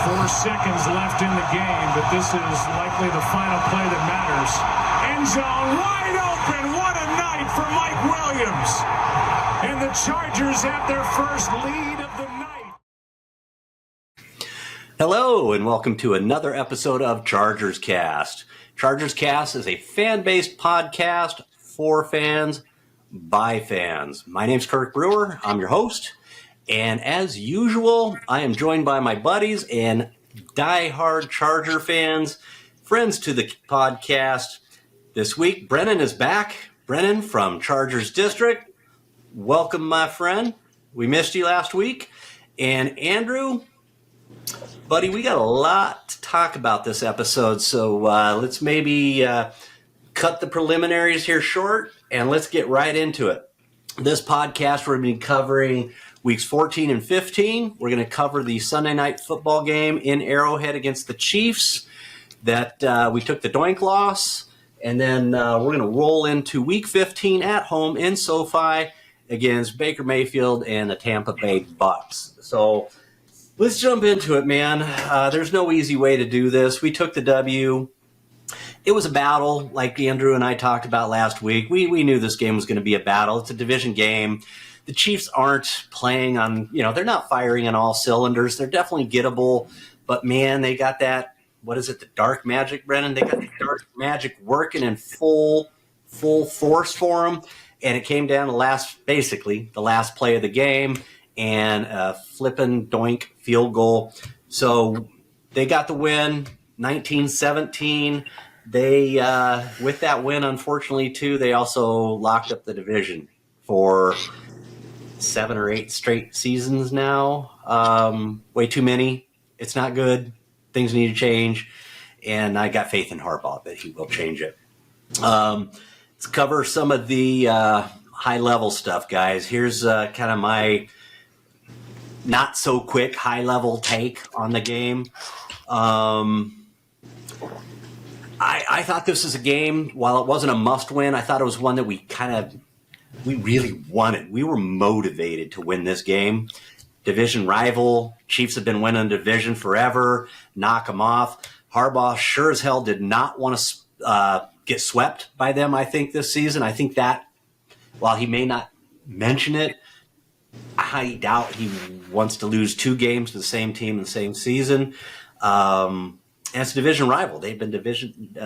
4 seconds left in the game, but this is likely the final play that matters. End zone wide open. What a night for Mike Williams. And the Chargers have their first lead of the night. Hello, and welcome to another episode of ChargersCast. ChargersCast is a fan-based podcast for fans by fans. My name's Kirk Brewer. I'm your host. And as usual, I am joined by my buddies and die-hard Charger fans, friends to the podcast. This week, Brennan is back. Brennan from Chargers District. Welcome, my friend. We missed you last week. And Andrew, buddy, we got a lot to talk about this episode, so let's maybe cut the preliminaries here short, and let's get right into it. This podcast, we're going to be covering weeks 14 and 15. We're going to cover the Sunday night football game in Arrowhead against the Chiefs that we took the doink loss. And then we're going to roll into week 15 at home in SoFi against Baker Mayfield and the Tampa Bay Bucks. So let's jump into it, man. There's no easy way to do this. We took the W. It was a battle, like Andrew and I talked about last week. We knew this game was going to be a battle. It's a division game. The Chiefs aren't playing on, they're not firing on all cylinders. They're definitely gettable. But, man, they got that, what is it, the dark magic, Brennan? They got the dark magic working in full force for them. And it came down to the last play of the game and a flippin' doink field goal. So they got the win, 19-17. They, with that win, unfortunately, too, they also locked up the division for 7 or 8 straight seasons now. Way too many. It's not good. Things need to change. And I got faith in Harbaugh that he will change it. Let's cover some of the high-level stuff, guys. Here's kind of my not-so-quick high-level take on the game. I thought this was a game, while it wasn't a must-win, I thought it was one that we really wanted. We were motivated to win this game. Division rival. Chiefs have been winning division forever. Knock them off. Harbaugh sure as hell did not want to get swept by them, I think, this season. I think that, while he may not mention it, I doubt he wants to lose 2 games to the same team in the same season. And it's a division rival. They've been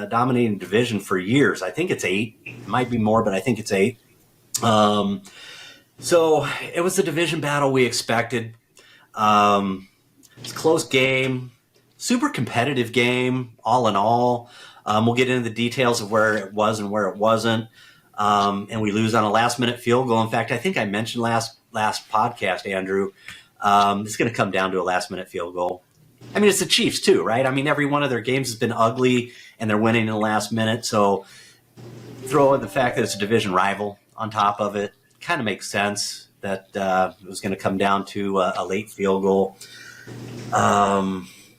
dominating division for years. I think it's 8. It might be more, but I think it's 8. So it was the division battle we expected. It's a close game, super competitive game, all in all. We'll get into the details of where it was and where it wasn't. And we lose on a last-minute field goal. In fact, I think I mentioned last podcast, Andrew, it's going to come down to a last-minute field goal. I mean, it's the Chiefs too, right? I mean, every one of their games has been ugly, and they're winning in the last minute. So throw in the fact that it's a division rival on top of it, kind of makes sense that it was going to come down to a late field goal.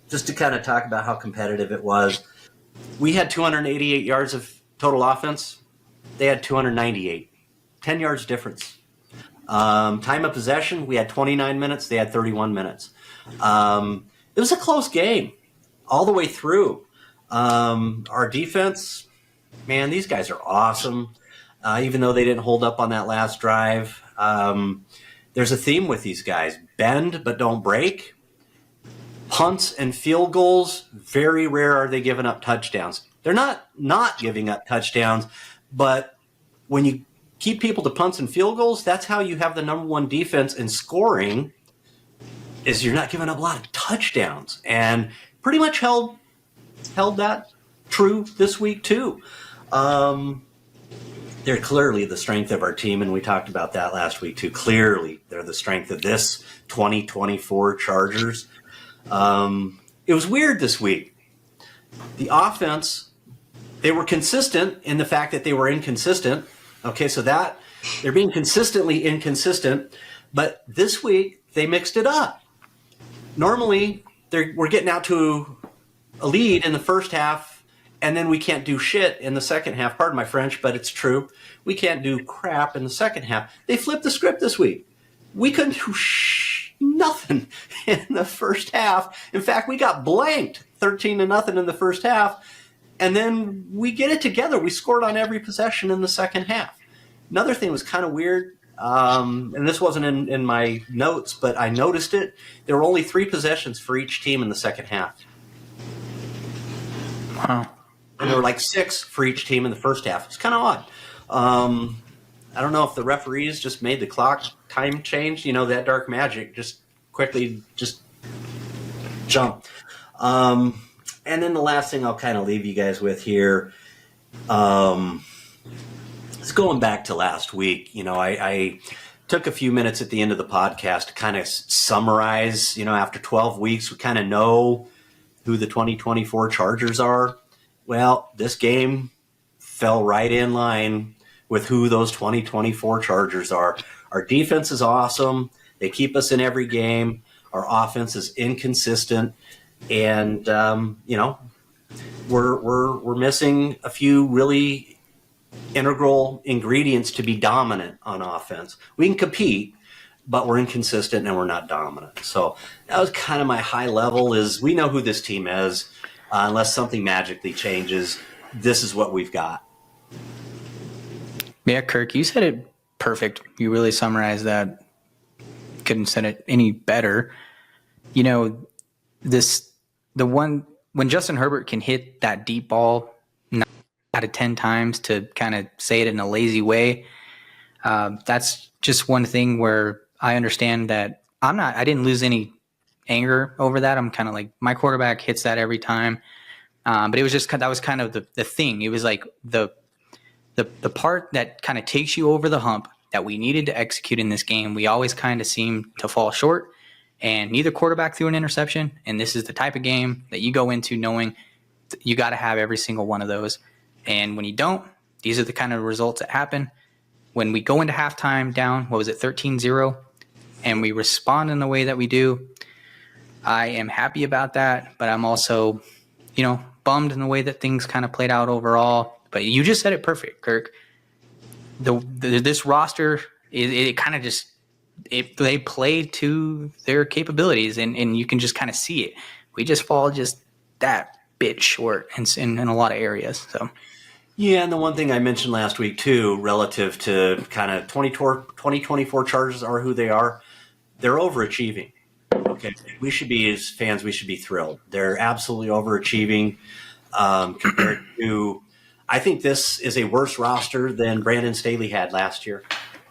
Just to kind of talk about how competitive it was. We had 288 yards of total offense. They had 298. 10 yards difference. Time of possession, we had 29 minutes. They had 31 minutes. It was a close game all the way through. Our defense, man, these guys are awesome. Even though they didn't hold up on that last drive. There's a theme with these guys. Bend, but don't break. Punts and field goals, very rare are they giving up touchdowns. They're not giving up touchdowns, but when you keep people to punts and field goals, that's how you have the number one defense in scoring, is you're not giving up a lot of touchdowns. And pretty much held that true this week too. They're clearly the strength of our team, and we talked about that last week too. Clearly, they're the strength of this 2024 Chargers. It was weird this week. The offense, they were consistent in the fact that they were inconsistent. Okay, so that they're being consistently inconsistent, but this week they mixed it up. Normally, we're getting out to a lead in the first half, and then we can't do shit in the second half. Pardon my French, but it's true. We can't do crap in the second half. They flipped the script this week. We couldn't do nothing in the first half. In fact, we got blanked 13-0 in the first half. And then we get it together. We scored on every possession in the second half. Another thing was kind of weird, and this wasn't in my notes, but I noticed it. There were only 3 possessions for each team in the second half. Wow. And there were like 6 for each team in the first half. It's kind of odd. I don't know if the referees just made the clock time change. That dark magic just quickly just jump. And then the last thing I'll kind of leave you guys with here, it's going back to last week. I took a few minutes at the end of the podcast to kind of summarize, after 12 weeks, we kind of know who the 2024 Chargers are. Well, this game fell right in line with who those 2024 Chargers are. Our defense is awesome. They keep us in every game. Our offense is inconsistent. And, we're missing a few really integral ingredients to be dominant on offense. We can compete, but we're inconsistent and we're not dominant. So that was kind of my high level is we know who this team is. Unless something magically changes, this is what we've got. Yeah, Kirk, you said it perfect. You really summarized that. Couldn't said it any better. When Justin Herbert can hit that deep ball 9 out of 10 times, to kind of say it in a lazy way, that's just one thing where I understand that I didn't lose any anger over that. I'm kind of like, my quarterback hits that every time. But it was just, that was kind of the thing. It was like the part that kind of takes you over the hump that we needed to execute in this game. We always kind of seem to fall short. And neither quarterback threw an interception. And this is the type of game that you go into knowing you got to have every single one of those. And when you don't, these are the kind of results that happen. When we go into halftime down, 13-0, and we respond in the way that we do, I am happy about that. But I'm also, bummed in the way that things kind of played out overall. But you just said it perfect, Kirk. This roster, it kind of just, they play to their capabilities, and you can just kind of see it. We just fall just that bit short in a lot of areas. So, yeah, and the one thing I mentioned last week too, relative to kind of 2024 Chargers are who they are. They're overachieving. Okay, we should be, as fans, we should be thrilled. They're absolutely overachieving compared to. I think this is a worse roster than Brandon Staley had last year,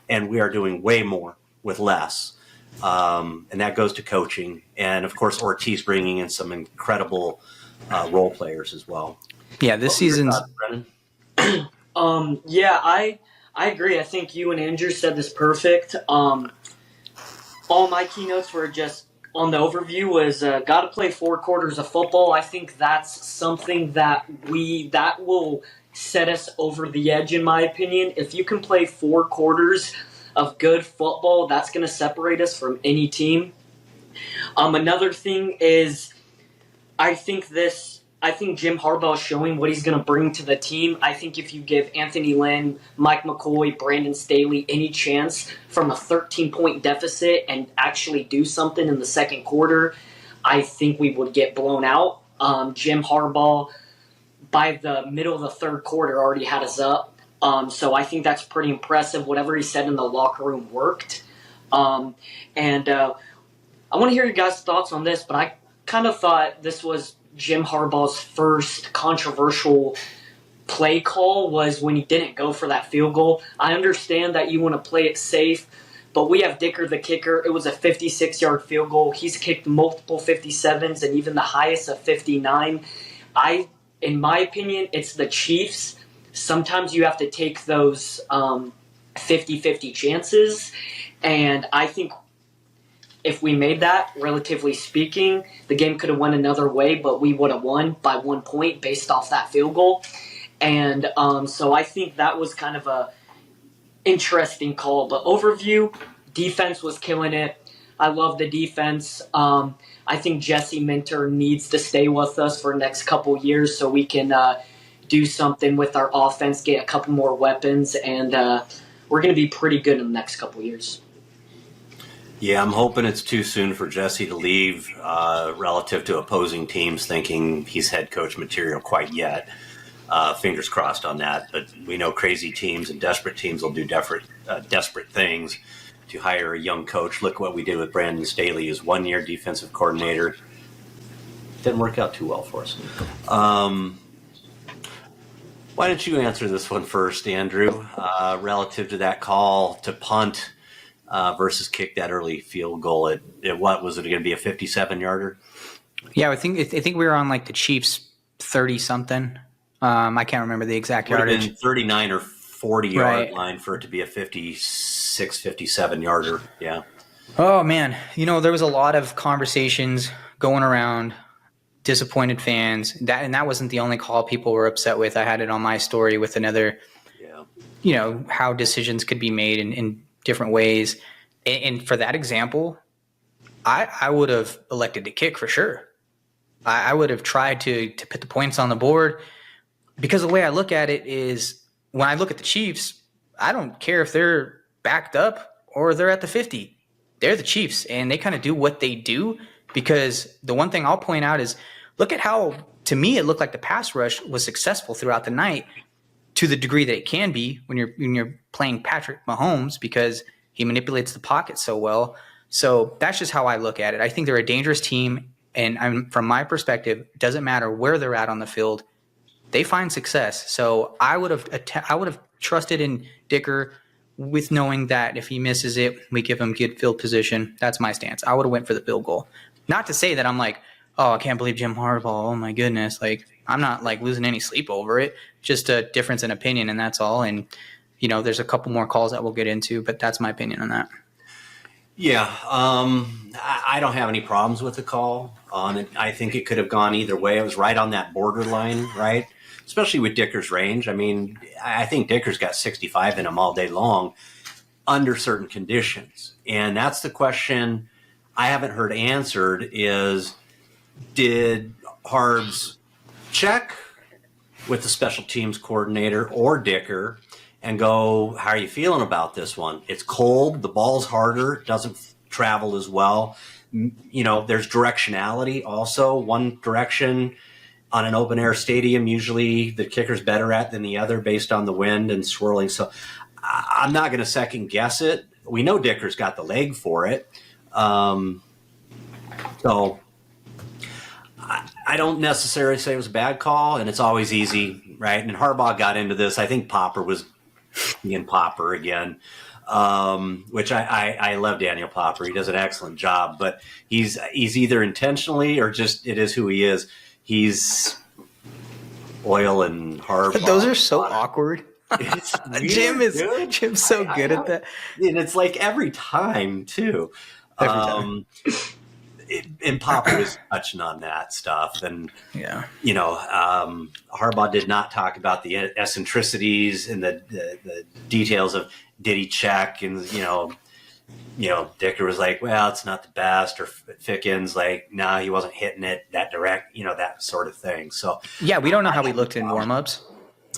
and we are doing way more with less. And that goes to coaching. And, of course, Ortiz bringing in some incredible role players as well. Yeah, this season's... Yeah, I agree. I think you and Andrew said this perfect. All my keynotes were just on the overview was got to play 4 quarters of football. I think that's something that will set us over the edge, in my opinion. If you can play 4 quarters of good football, that's going to separate us from any team. Another thing is, I think Jim Harbaugh is showing what he's going to bring to the team. I think if you give Anthony Lynn, Mike McCoy, Brandon Staley any chance from a 13-point deficit and actually do something in the second quarter, I think we would get blown out. Jim Harbaugh, by the middle of the third quarter, already had us up. So I think that's pretty impressive. Whatever he said in the locker room worked. I want to hear your guys' thoughts on this, but I kind of thought this was Jim Harbaugh's first controversial play call was when he didn't go for that field goal. I understand that you want to play it safe, but we have Dicker the kicker. It was a 56-yard field goal. He's kicked multiple 57s and even the highest of 59. In my opinion, it's the Chiefs. Sometimes you have to take those 50-50 chances, and I think if we made that, relatively speaking, the game could have went another way, but we would have won by 1 point based off that field goal. And so I think that was kind of a interesting call. But overview, defense was killing it. I love the defense. I think Jesse Minter needs to stay with us for the next couple years so we can do something with our offense, get a couple more weapons, and we're going to be pretty good in the next couple years. Yeah, I'm hoping it's too soon for Jesse to leave relative to opposing teams thinking he's head coach material quite yet. Fingers crossed on that. But we know crazy teams and desperate teams will do desperate things to hire a young coach. Look what we did with Brandon Staley, his 1-year defensive coordinator. Didn't work out too well for us. Why don't you answer this one first, Andrew, relative to that call to punt versus kick that early field goal at what was it going to be, a 57-yarder? Yeah, I think we were on like the Chiefs 30-something. I can't remember the exact Would have yardage. been 39 or 40-yard Right. line for it to be a 56, 57-yarder. Yeah. Oh man, there was a lot of conversations going around, disappointed fans. That wasn't the only call people were upset with. I had it on my story with another, how decisions could be made in different ways. And for that example, I would have elected to kick for sure. I would have tried to put the points on the board, because the way I look at it is, when I look at the Chiefs, I don't care if they're backed up or they're at the 50. They're the Chiefs, and they kind of do what they do. Because the one thing I'll point out is, look at how, to me, it looked like the pass rush was successful throughout the night, to the degree that it can be when you're playing Patrick Mahomes, because he manipulates the pocket so well. So that's just how I look at it. I think they're a dangerous team, and from my perspective, it doesn't matter where they're at on the field, they find success. So I would have trusted in Dicker, with knowing that if he misses it, we give him good field position. That's my stance. I would have went for the field goal. Not to say that I'm like, oh, I can't believe Jim Harbaugh. Oh my goodness. Like, I'm not like losing any sleep over it. Just a difference in opinion, and that's all. And, there's a couple more calls that we'll get into, but that's my opinion on that. Yeah. I don't have any problems with the call on it. I think it could have gone either way. It was right on that borderline, right? Especially with Dicker's range. I mean, I think Dicker's got 65 in him all day long under certain conditions. And that's the question I haven't heard answered is, did Harbs check with the special teams coordinator or Dicker and go, how are you feeling about this one? It's cold. The ball's harder. It doesn't travel as well. There's directionality also. One direction on an open air stadium, usually the kicker's better at than the other based on the wind and swirling. So I'm not going to second guess it. We know Dicker's got the leg for it. So I don't necessarily say it was a bad call, and it's always easy, right? And Harbaugh got into this. I think Popper was being Popper again, which I love Daniel Popper. He does an excellent job, but he's either intentionally or just it is who he is. He's oil and Harbaugh. Those are so awkward. It's weird, Jim's so good at that. And it's like every time, too. Every time. And Popper was touching on that stuff. And, Yeah. Harbaugh did not talk about the eccentricities and the details of did he check. And, Dicker was like, well, it's not the best. Or Fickens like, no, he wasn't hitting it that direct, that sort of thing. So, Yeah, we don't know how he looked in warmups.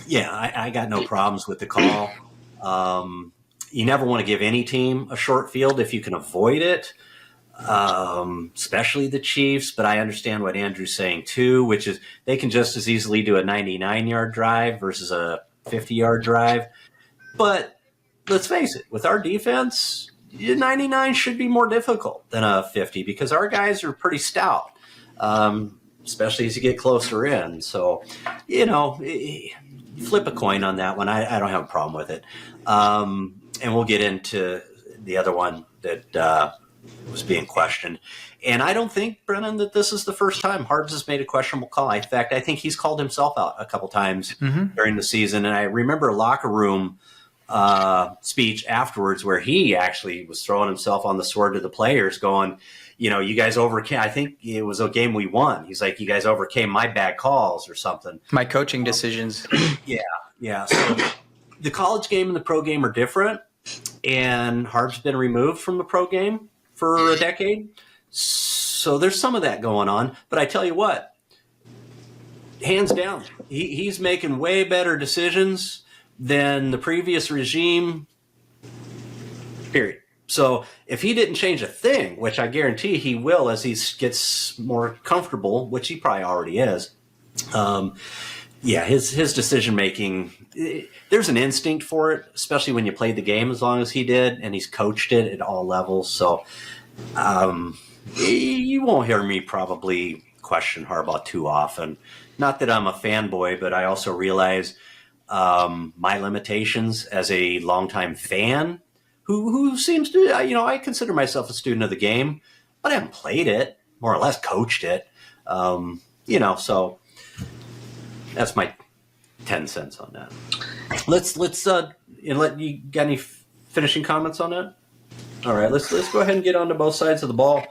yeah, I got no problems with the call. You never want to give any team a short field if you can avoid it, especially the Chiefs. But I understand what Andrew's saying, too, which is they can just as easily do a 99-yard drive versus a 50-yard drive. But let's face it, with our defense, 99 should be more difficult than a 50 because our guys are pretty stout, especially as you get closer in. So, flip a coin on that one. I don't have a problem with it. And we'll get into the other one that was being questioned. And I don't think, Brennan, that this is the first time Harbs has made a questionable call. In fact, I think he's called himself out a couple times during the season. And I remember a locker room speech afterwards where he actually was throwing himself on the sword to the players going, you guys overcame, I think it was a game we won. He's like, you guys overcame my bad calls or something. My coaching decisions. Yeah. So the college game and the pro game are different. And Harb's been removed from the pro game for a decade. So there's some of that going on. But I tell you what, hands down, he's making way better decisions than the previous regime, period. So if he didn't change a thing, which I guarantee he will as he gets more comfortable, which he probably already is, his decision making, there's an instinct for it, especially when you played the game as long as he did, and he's coached it at all levels. So you won't hear me probably question Harbaugh too often. Not that I'm a fanboy, but I also realize my limitations as a longtime fan who seems to, I consider myself a student of the game, but I haven't played it, more or less coached it. So that's my 10 cents on that. Let's let you got any finishing comments on that? All right, let's go ahead and get on to both sides of the ball.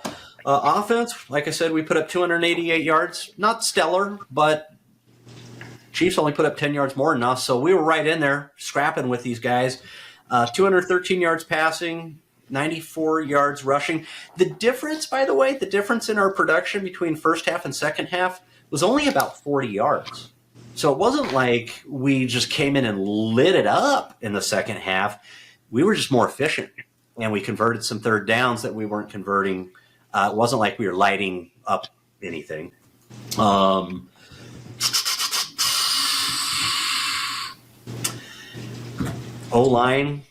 Offense, like I said, we put up 288 yards. Not stellar, but Chiefs only put up 10 yards more than us, so we were right in there scrapping with these guys. 213 yards passing, 94 yards rushing. The difference, by the way, in our production between first half and second half was only about 40 yards. So it wasn't like we just came in and lit it up in the second half. We were just more efficient, and we converted some third downs that we weren't converting. It wasn't like we were lighting up anything. O-line,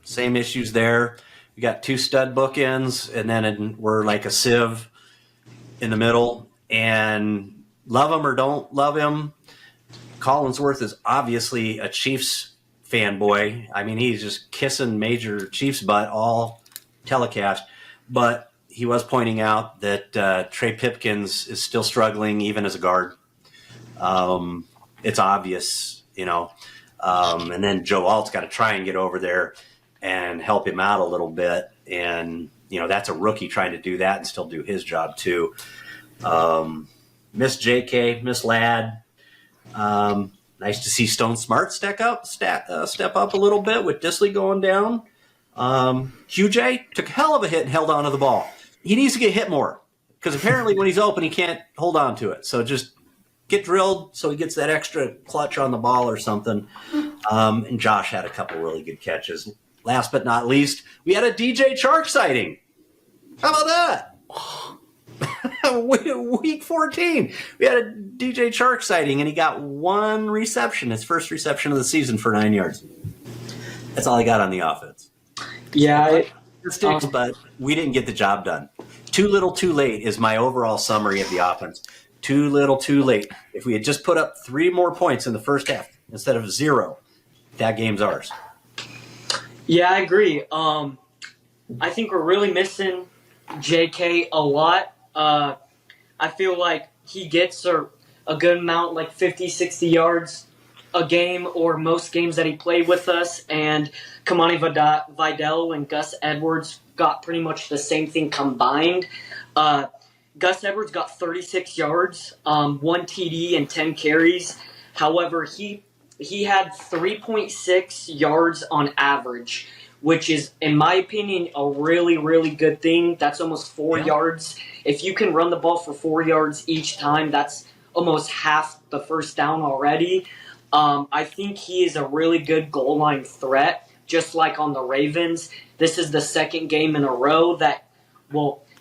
same issues there. We got 2 stud bookends, and then we're like a sieve in the middle. And love him or don't love him, Collinsworth is obviously a Chiefs fanboy. I mean, he's just kissing Major Chiefs butt all telecast. But he was pointing out that Trey Pipkins is still struggling even as a guard. It's obvious, and then Joe Alt's got to try and get over there and help him out a little bit. And, that's a rookie trying to do that and still do his job too. Miss JK, Miss Ladd. Nice to see Stone Smart step up a little bit with Disley going down. QJ took a hell of a hit and held on to the ball. He needs to get hit more because apparently when he's open, he can't hold on to it. So just get drilled so he gets that extra clutch on the ball or something. And Josh had a couple really good catches. Last but not least, we had a DJ Chark sighting. How about that? Week 14, we had a DJ Chark sighting, and he got 1 reception, his first reception of the season for 9 yards. That's all I got on the offense. Yeah. But we didn't get the job done. Too little, too late is my overall summary of the offense. Too little, too late. If we had just put up 3 more points in the first half instead of 0, that game's ours. Yeah, I agree. I think we're really missing JK a lot. I feel like he gets a good amount, like 50, 60 yards a game or most games that he played with us. And Kamani Vidal and Gus Edwards got pretty much the same thing combined. Gus Edwards got 36 yards, 1 TD, and 10 carries. However, he had 3.6 yards on average, which is, in my opinion, a really, really good thing. That's almost 4 yards. If you can run the ball for 4 yards each time, that's almost half the first down already. I think he is a really good goal line threat, just like on the Ravens. This is the second game in a row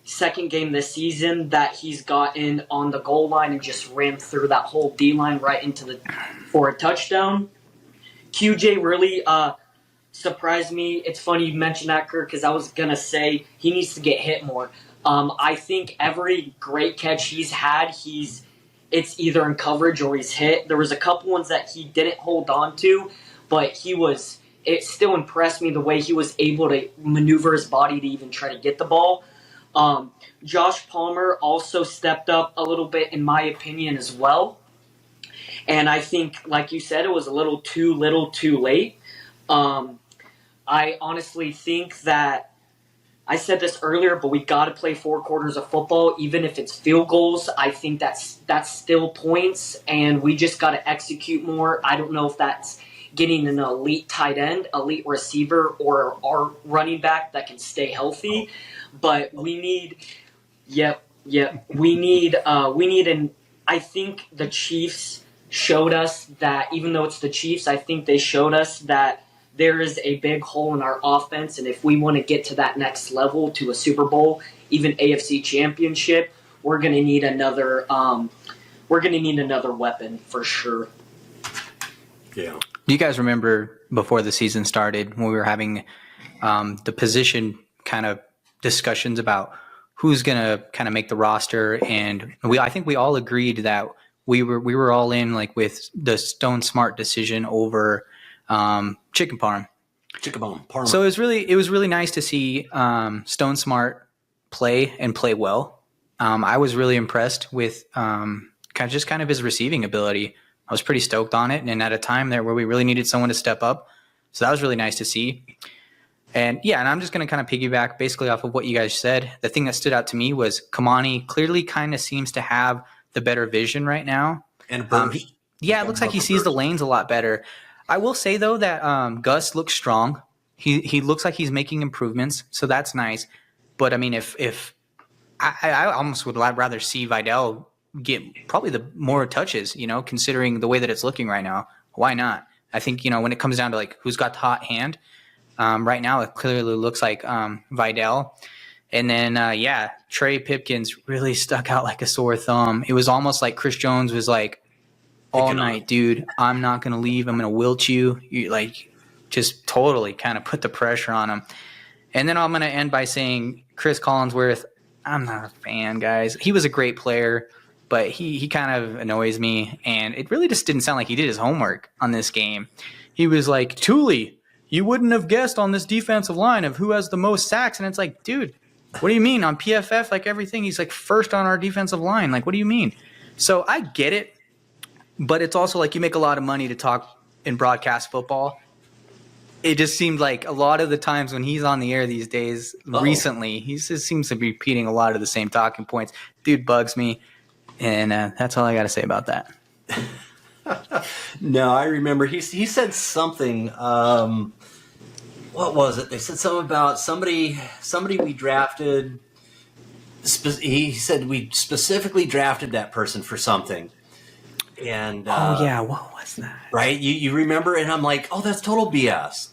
second game this season that he's gotten on the goal line and just ran through that whole D-line right for a touchdown. QJ really surprised me. It's funny you mentioned that, Kirk, because I was going to say he needs to get hit more. I think every great catch he's had, it's either in coverage or he's hit. There was a couple ones that he didn't hold on to, but it still impressed me the way he was able to maneuver his body to even try to get the ball. Josh Palmer also stepped up a little bit, in my opinion, as well. And I think, like you said, it was a little too late. I honestly think that, I said this earlier, but we got to play 4 quarters of football, even if it's field goals. I think that's still points, and we just got to execute more. I don't know if that's getting an elite tight end, elite receiver, or our running back that can stay healthy. But we need, and I think the Chiefs showed us that, even though it's the Chiefs, I think they showed us that there is a big hole in our offense, and if we want to get to that next level, to a Super Bowl, even AFC Championship, we're going to need another. We're going to need another weapon for sure. Yeah. Do you guys remember before the season started when we were having the position kind of discussions about who's going to kind of make the roster? And I think we all agreed that we were all in like with the Stone Smart decision over Chicken Parm. Parma. So it was really nice to see Stone Smart play and play well. I was really impressed with kind of his receiving ability. I was pretty stoked on it, and at a time there where we really needed someone to step up. So that was really nice to see. And yeah, and I'm just going to kind of piggyback basically off of what you guys said. The thing that stood out to me was Kamani clearly kind of seems to have the better vision right now. And burst. It looks like he sees the lanes a lot better. I will say, though, that Gus looks strong. He looks like he's making improvements, so that's nice. But, I mean, if I almost would rather see Vidal get probably the more touches, considering the way that it's looking right now. Why not? I think, when it comes down to, like, who's got the hot hand, right now it clearly looks like Vidal. And then, Trey Pipkins really stuck out like a sore thumb. It was almost like Chris Jones was like, all night, dude, I'm not going to leave. I'm going to wilt you. Just totally kind of put the pressure on him. And then I'm going to end by saying Chris Collinsworth, I'm not a fan, guys. He was a great player, but he kind of annoys me. And it really just didn't sound like he did his homework on this game. He was like, Thule, you wouldn't have guessed on this defensive line of who has the most sacks. And it's like, dude, what do you mean? On PFF, like everything, he's like first on our defensive line. Like, what do you mean? So I get it. But it's also like you make a lot of money to talk in broadcast football. It just seemed like a lot of the times when he's on the air these days, recently, he just seems to be repeating a lot of the same talking points. Dude bugs me. And that's all I got to say about that. No, I remember he said something. What was it? They said something about somebody we drafted. He said we specifically drafted that person for something. And what was that? Right, you remember? And I'm like, oh, that's total BS.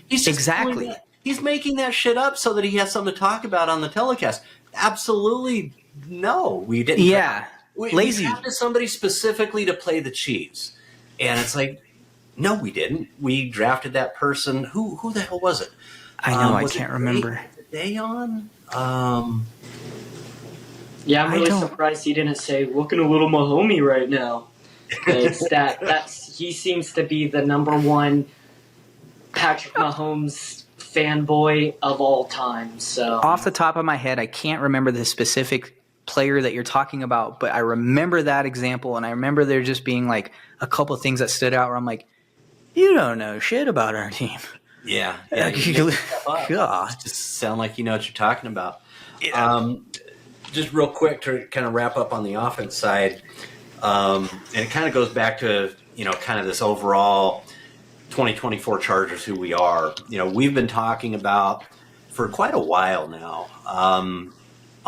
He's just exactly. He's making that shit up so that he has something to talk about on the telecast. Absolutely, no, we didn't. Yeah, lazy. We drafted somebody specifically to play the Chiefs, and it's like, no, we didn't. We drafted that person. Who the hell was it? I know, I can't remember. Dayon? Yeah, I'm really surprised he didn't say, looking a little Mahomey right now. It's he seems to be the number one Patrick Mahomes fanboy of all time. So off the top of my head, I can't remember the specific player that you're talking about, but I remember that example, and I remember there just being like a couple of things that stood out where I'm like, you don't know shit about our team. Yeah. God. Just sound like you know what you're talking about. Yeah. Just real quick to kind of wrap up on the offense side, and it kind of goes back to, kind of this overall 2024 Chargers, who we are. We've been talking about for quite a while now on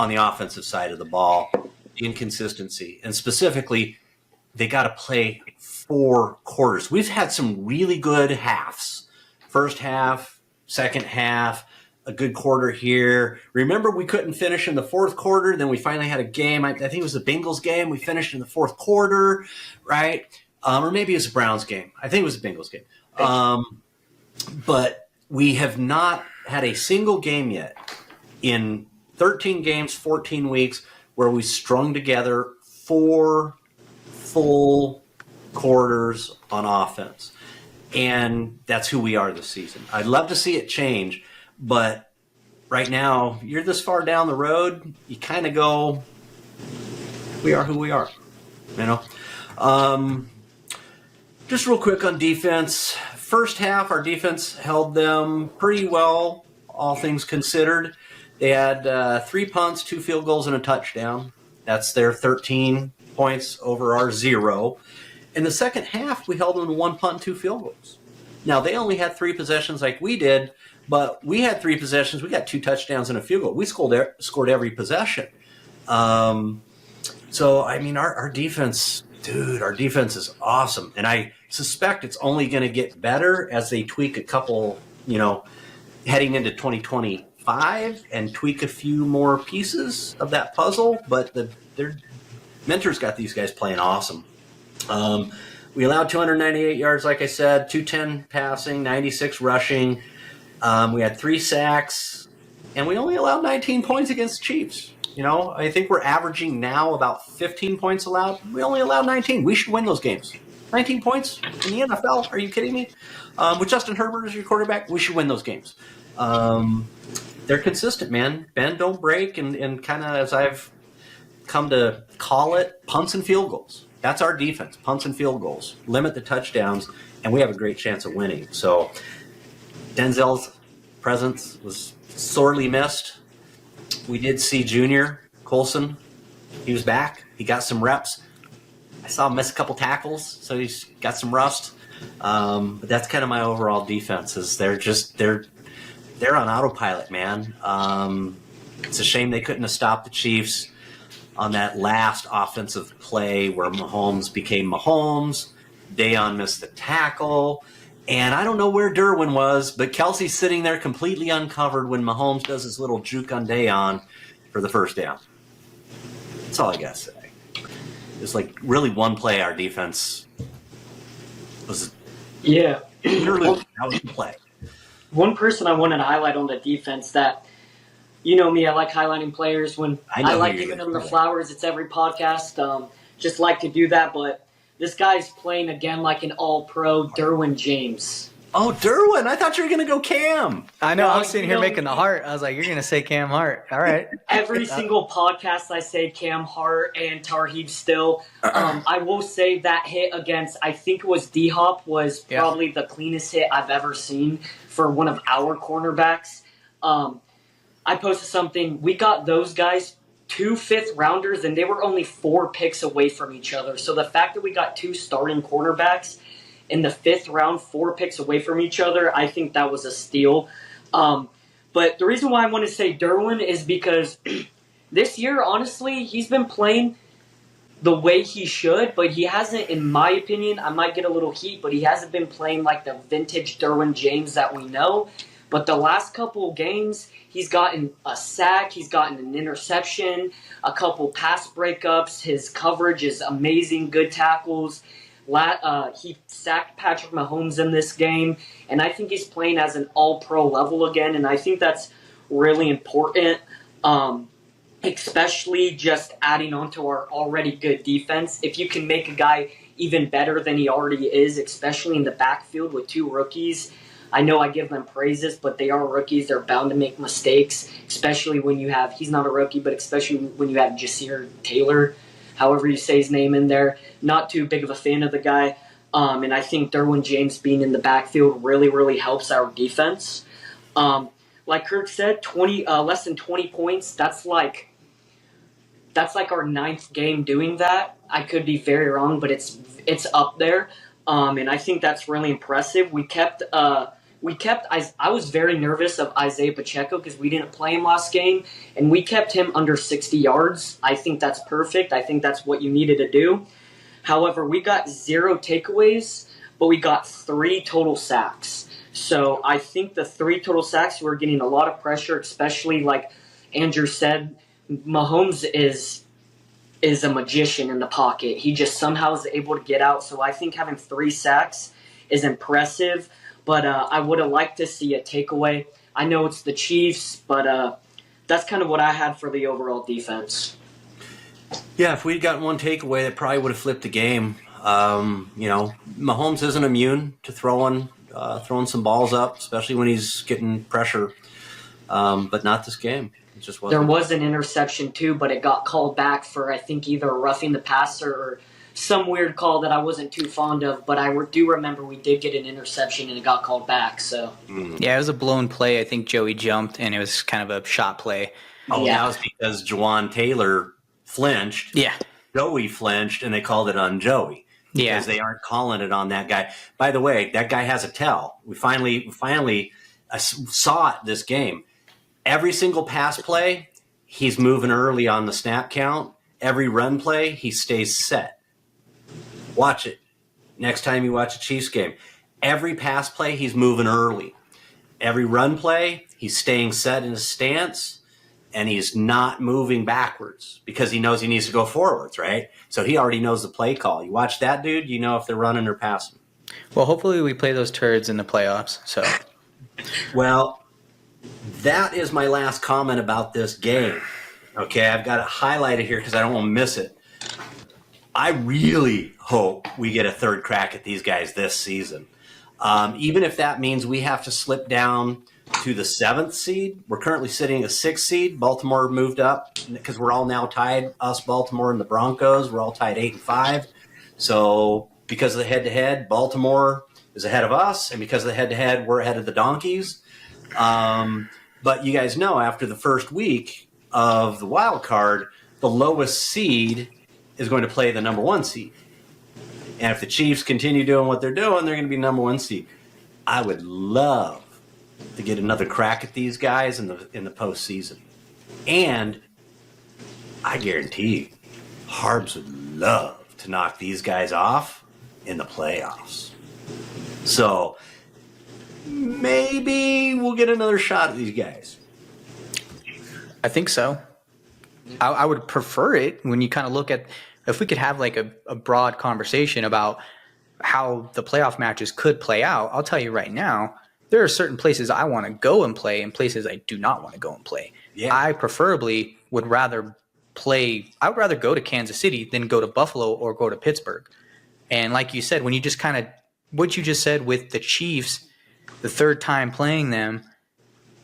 the offensive side of the ball, inconsistency, and specifically they got to play 4 quarters. We've had some really good halves, first half, second half, a good quarter here. Remember, we couldn't finish in the fourth quarter. Then we finally had a game. I think it was the Bengals game. We finished in the fourth quarter, right? Or maybe it was the Browns game. I think it was the Bengals game. But we have not had a single game yet in 13 games, 14 weeks, where we strung together 4 full quarters on offense. And that's who we are this season. I'd love to see it change. But right now, you're this far down the road, you kind of go, we are who we are, Just real quick on defense. First half, our defense held them pretty well, all things considered. They had 3 punts, 2 field goals, and a touchdown. That's their 13 points over our 0. In the second half, we held them to 1 punt, 2 field goals. Now, they only had 3 possessions like we did, but we had 3 possessions. We got 2 touchdowns and a field goal. We scored every possession. So, I mean, our defense Dude, our defense is awesome. And I suspect it's only going to get better as they tweak a couple, heading into 2025 and tweak a few more pieces of that puzzle. But their mentors got these guys playing awesome. We allowed 298 yards, like I said, 210 passing, 96 rushing. We had 3 sacks, and we only allowed 19 points against the Chiefs. I think we're averaging now about 15 points allowed. We only allowed 19. We should win those games. 19 points in the NFL? Are you kidding me? With Justin Herbert as your quarterback, we should win those games. They're consistent, man. Bend, don't break, and kind of, as I've come to call it, punts and field goals. That's our defense, punts and field goals. Limit the touchdowns, and we have a great chance of winning. So Denzel's presence was sorely missed. We did see Junior Colson. He was back. He got some reps. I saw him miss a couple tackles, so he's got some rust. But that's kind of my overall defense. Is they're on autopilot, man. It's a shame they couldn't have stopped the Chiefs on that last offensive play where Mahomes became Mahomes. Deion missed the tackle. And I don't know where Derwin was, but Kelsey's sitting there completely uncovered when Mahomes does his little juke on Deion for the first down. That's all I got to say. It's like really one play our defense was literally that was the play. One person I wanted to highlight on the defense that, me, I like highlighting players when I like giving them the flowers. It's every podcast. Just like to do that, but this guy's playing again like an all-pro, Derwin James. Oh, Derwin. I thought you were going to go Cam. I know. I was sitting here making the heart. I was like, you're going to say Cam Hart. All right. Every single podcast I say Cam Hart and Tarheeb Still. I will say that hit against, I think it was D-Hop, was probably the cleanest hit I've ever seen for one of our cornerbacks. I posted something. We got those guys 2 fifth-rounders, and they were only 4 picks away from each other. So the fact that we got 2 starting cornerbacks in the 5th round, 4 picks away from each other, I think that was a steal. But the reason why I want to say Derwin is because this year, honestly, he's been playing the way he should, but he hasn't, in my opinion, I might get a little heat, but he hasn't been playing like the vintage Derwin James that we know. But the last couple of games, he's gotten a sack, he's gotten an interception, a couple pass breakups. His coverage is amazing, good tackles. He sacked Patrick Mahomes in this game, and I think he's playing as an all-pro level again, and I think that's really important, especially just adding on to our already good defense. If you can make a guy even better than he already is, especially in the backfield with 2 rookies, I know I give them praises, but they are rookies. They're bound to make mistakes, especially when you have – he's not a rookie, but especially when you have Jasir Taylor, however you say his name in there. Not too big of a fan of the guy. And I think Derwin James being in the backfield really, really helps our defense. Like Kirk said, less than 20 points, that's like our 9th game doing that. I could be very wrong, but it's up there. And I think that's really impressive. I was very nervous of Isaiah Pacheco because we didn't play him last game, and we kept him under 60 yards. I think that's perfect. I think that's what you needed to do. However, we got 0 takeaways, but we got 3 total sacks. So I think the 3 total sacks, we're getting a lot of pressure, especially like Andrew said, Mahomes is a magician in the pocket. He just somehow is able to get out. So I think having 3 sacks is impressive. But I would have liked to see a takeaway. I know it's the Chiefs, but that's kind of what I had for the overall defense. Yeah, if we'd gotten 1 takeaway, it probably would have flipped the game. Mahomes isn't immune to throwing some balls up, especially when he's getting pressure. But not this game. It just wasn't. There was an interception too, but it got called back for I think either roughing the passer or some weird call that I wasn't too fond of, but I do remember we did get an interception and it got called back. So yeah, it was a blown play. I think Joey jumped and it was kind of a shot play. Oh, yeah. That was because Juwan Taylor flinched. Yeah, Joey flinched, and they called it on Joey. Yeah, because they aren't calling it on that guy. By the way, that guy has a tell. We finally saw it this game. Every single pass play, he's moving early on the snap count. Every run play, he stays set. Watch it. Next time you watch a Chiefs game, every pass play, he's moving early. Every run play, he's staying set in his stance, and he's not moving backwards because he knows he needs to go forwards, right? So he already knows the play call. You watch that dude, you know if they're running or passing. Well, hopefully we play those turds in the playoffs. So, well, that is my last comment about this game. Okay, I've got it highlighted here because I don't want to miss it. I really hope we get a third crack at these guys this season. Even if that means we have to slip down to the 7th seed. We're currently sitting a 6th seed. Baltimore moved up because we're all now tied, us, Baltimore, and the Broncos. We're all tied 8-5. So because of the head-to-head, Baltimore is ahead of us, and because of the head-to-head, we're ahead of the Donkeys. But you guys know after the first week of the wild card, the lowest seed is going to play the number 1 seed. And if the Chiefs continue doing what they're doing, they're going to be number 1 seed. I would love to get another crack at these guys in the postseason. And I guarantee you, Harbs would love to knock these guys off in the playoffs. So maybe we'll get another shot at these guys. I think so. I would prefer it when you kind of look at, if we could have like a broad conversation about how the playoff matches could play out. I'll tell you right now, there are certain places I want to go and play and places I do not want to go and play. Yeah. I preferably would rather go to Kansas City than go to Buffalo or go to Pittsburgh. And like you said, when you just kind of, what you just said with the Chiefs, the third time playing them,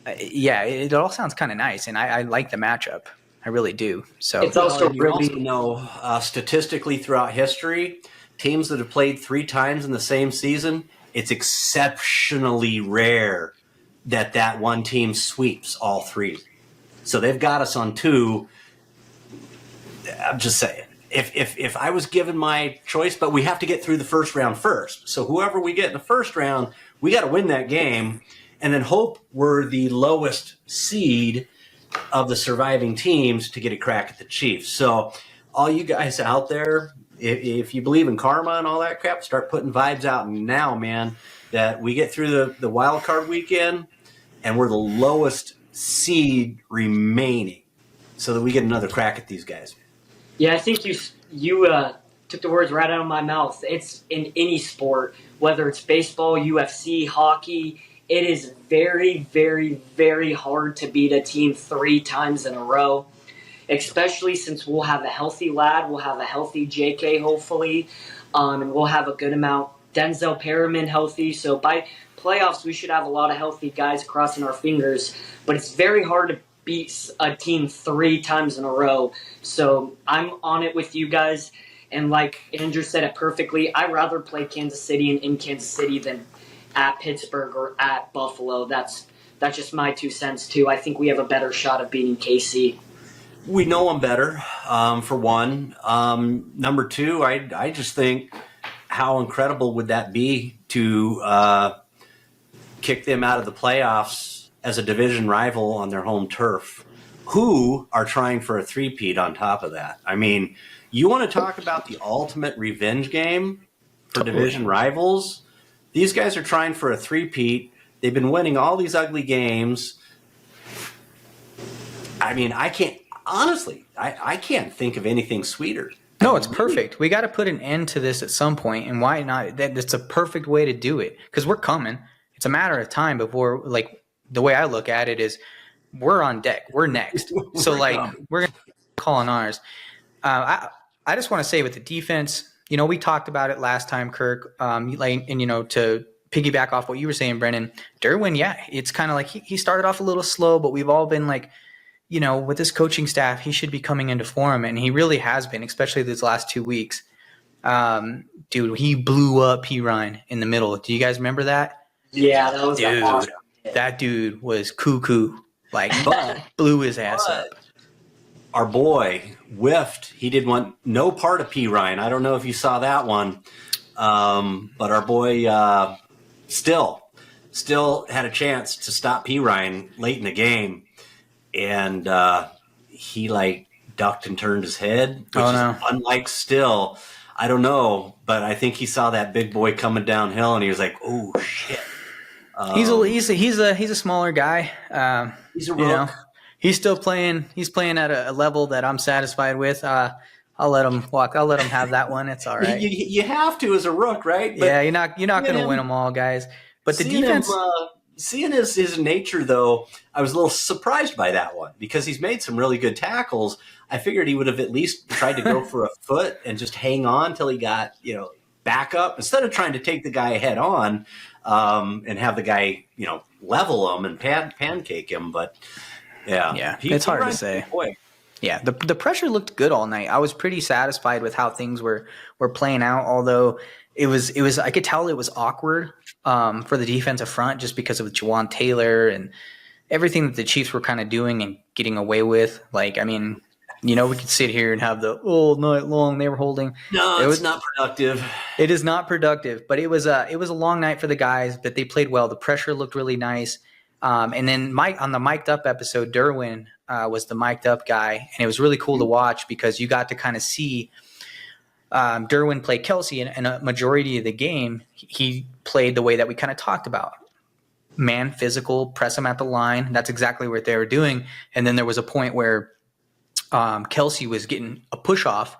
it all sounds kind of nice. And I like the matchup. I really do. So it's also really, statistically throughout history, teams that have played 3 times in the same season, it's exceptionally rare that one team sweeps all 3. So they've got us on 2. I'm just saying, if I was given my choice, but we have to get through the first round first. So whoever we get in the first round, we got to win that game and then hope we're the lowest seed of the surviving teams to get a crack at the Chiefs. So all you guys out there, if you believe in karma and all that crap, start putting vibes out now, man, that we get through the wild card weekend and we're the lowest seed remaining so that we get another crack at these guys. Yeah, I think you took the words right out of my mouth. It's in any sport, whether it's baseball, UFC, hockey, it is very, very, very hard to beat a team 3 times in a row, especially since we'll have a healthy Lad, we'll have a healthy JK hopefully, and we'll have a good amount. Denzel Perriman healthy, so by playoffs we should have a lot of healthy guys crossing our fingers, but it's very hard to beat a team 3 times in a row. So I'm on it with you guys, and like Andrew said it perfectly, I'd rather play Kansas City and in Kansas City than at Pittsburgh or at Buffalo. That's just my 2 cents too. I think we have a better shot of beating KC. We know them better, for one. Number 2, I just think how incredible would that be to kick them out of the playoffs as a division rival on their home turf, who are trying for a 3-peat on top of that. I mean, you want to talk about the ultimate revenge game for division rivals? These guys are trying for a 3-peat. They've been winning all these ugly games. I mean, I can't think of anything sweeter. No, it's perfect. We got to put an end to this at some point, and why not? That's a perfect way to do it because we're coming. It's a matter of time before, like, the way I look at it is we're on deck. We're next. So, we're going to call on ours. I just want to say with the defense, we talked about it last time, Kirk, and to piggyback off what you were saying, Brennan, Derwin, it's kind of like he started off a little slow, but we've all been like, with this coaching staff, he should be coming into form, and he really has been, especially these last 2 weeks. Dude, he blew up P. Ryan in the middle. Do you guys remember that? Yeah, that was awesome. That dude was cuckoo, but blew his ass up. Our boy whiffed. He didn't want no part of P. Ryan. I don't know if you saw that one, but our boy still had a chance to stop P. Ryan late in the game, and he ducked and turned his head, which is unlike Still. I don't know, but I think he saw that big boy coming downhill, and he was like, "Oh shit." He's a smaller guy. He's a rook. He's still playing. He's playing at a level that I'm satisfied with. I'll let him walk. I'll let him have that one. It's all right. You have to as a rook, right? But yeah, you're not going to win them all, guys. But the defense. Seeing his nature, though, I was a little surprised by that one because he's made some really good tackles. I figured he would have at least tried to go for a foot and just hang on till he got, back up instead of trying to take the guy head on and have the guy, level him and pancake him. But yeah, it's hard to say. Yeah, the pressure looked good all night. I was pretty satisfied with how things were playing out, although it was I could tell it was awkward for the defensive front just because of Jawan Taylor and everything that the Chiefs were kind of doing and getting away with. Like, I mean, we could sit here and have the all night long they were holding. No, it's not productive. It is not productive, but it was a long night for the guys, but they played well. The pressure looked really nice. And then on the mic'd up episode, Derwin was the mic'd up guy, and it was really cool to watch because you got to kind of see Derwin play Kelsey in a majority of the game. He played the way that we kind of talked about. Man, physical, press him at the line. That's exactly what they were doing. And then there was a point where Kelsey was getting a push off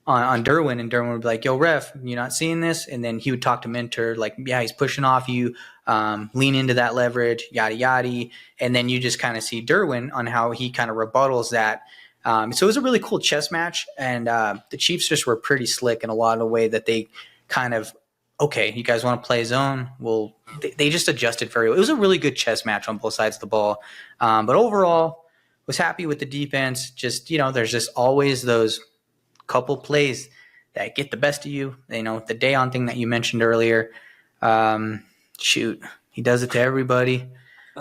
on Derwin, and Derwin would be like, "Yo, ref, you not seeing this?" And then he would talk to Mentor like, "Yeah, he's pushing off you. Lean into that leverage, yada yada." And then you just kind of see Derwin on how he kind of rebuttals that. So it was a really cool chess match, and the Chiefs just were pretty slick in a lot of the way that they kind of, okay, you guys want to play zone? Well, they just adjusted very well. It was a really good chess match on both sides of the ball. But overall, was happy with the defense. Just, there's just always those couple plays that get the best of you. The Dayon thing that you mentioned earlier. Shoot, he does it to everybody.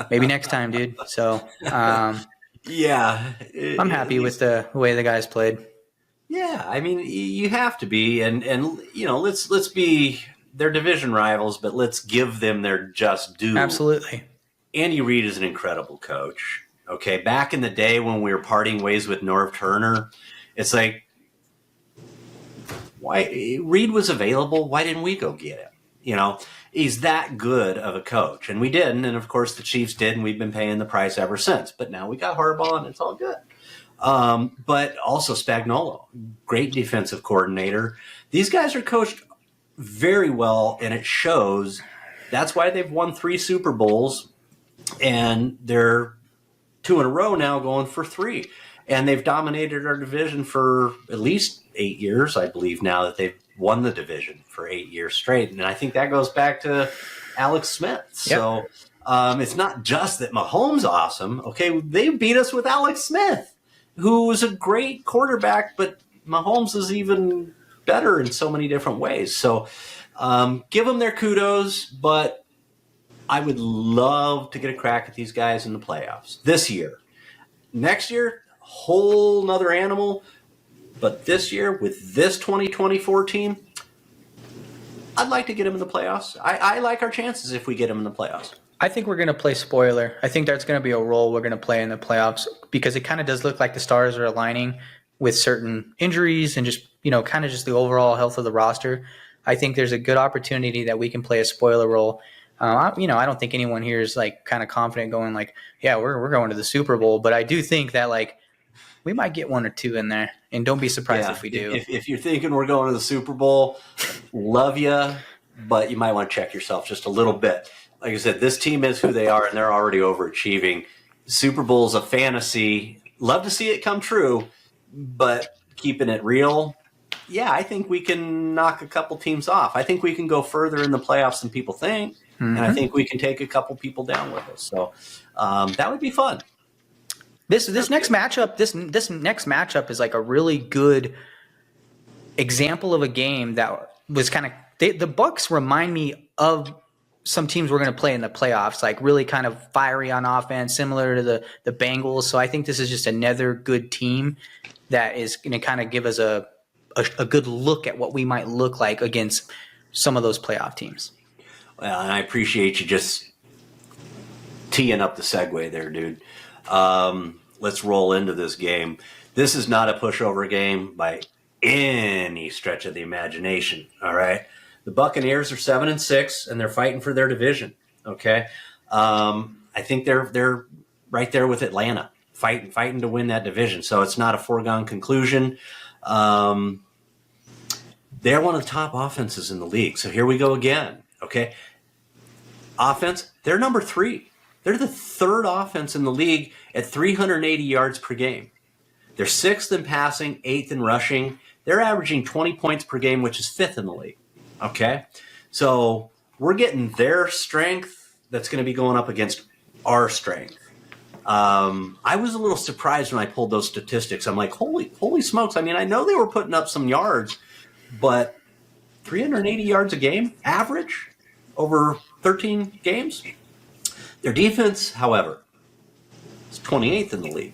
Maybe next time, dude. So, yeah, I'm happy with the way the guys played. Yeah, I mean, you have to be, and let's be their division rivals, but let's give them their just due. Absolutely. Andy Reid is an incredible coach. Okay, back in the day when we were parting ways with Norv Turner, it's like, why Reid was available? Why didn't we go get him? He's that good of a coach, and we didn't. And of course, the Chiefs did, and we've been paying the price ever since. But now we got Harbaugh, and it's all good. But also Spagnuolo, great defensive coordinator. These guys are coached very well, and it shows. That's why they've won 3 Super Bowls, and they're 2 in a row now, going for 3. And they've dominated our division for at least 8 years, I believe, now that they've won the division for 8 years straight. And I think that goes back to Alex Smith. Yep. So it's not just that Mahomes awesome. Okay, they beat us with Alex Smith, who was a great quarterback, but Mahomes is even better in so many different ways. So give them their kudos, but I would love to get a crack at these guys in the playoffs this year. Next year, whole nother animal. But this year, with this 2024 team, I'd like to get them in the playoffs. I like our chances if we get them in the playoffs. I think we're going to play spoiler. I think that's going to be a role we're going to play in the playoffs because it kind of does look like the stars are aligning with certain injuries and just, kind of just the overall health of the roster. I think there's a good opportunity that we can play a spoiler role. I don't think anyone here is like kind of confident going like, yeah, we're going to the Super Bowl. But I do think that like we might get 1 or 2 in there, and don't be surprised if we do. If you're thinking we're going to the Super Bowl, love you, but you might want to check yourself just a little bit. Like I said, this team is who they are, and they're already overachieving. Super Bowl's a fantasy. Love to see it come true, but keeping it real, yeah, I think we can knock a couple teams off. I think we can go further in the playoffs than people think, and I think we can take a couple people down with us. So that would be fun. This next matchup is like a really good example of a game that was kind of the Bucs remind me of some teams we're going to play in the playoffs, like really kind of fiery on offense, similar to the Bengals. So I think this is just another good team that is going to kind of give us a good look at what we might look like against some of those playoff teams. Well, and I appreciate you just teeing up the segue there, dude. Let's roll into this game. This is not a pushover game by any stretch of the imagination. All right. The Buccaneers are 7-6, and they're fighting for their division. Okay. I think they're right there with Atlanta, fighting to win that division. So it's not a foregone conclusion. They're one of the top offenses in the league. So here we go again. Okay. Offense, they're number 3. They're the 3rd offense in the league at 380 yards per game. They're 6th in passing, 8th in rushing. They're averaging 20 points per game, which is 5th in the league. Okay. So we're getting their strength that's going to be going up against our strength. I was a little surprised when I pulled those statistics. I'm like, holy smokes. I mean, I know they were putting up some yards, but 380 yards a game average over 13 games. Their defense, however, is 28th in the league.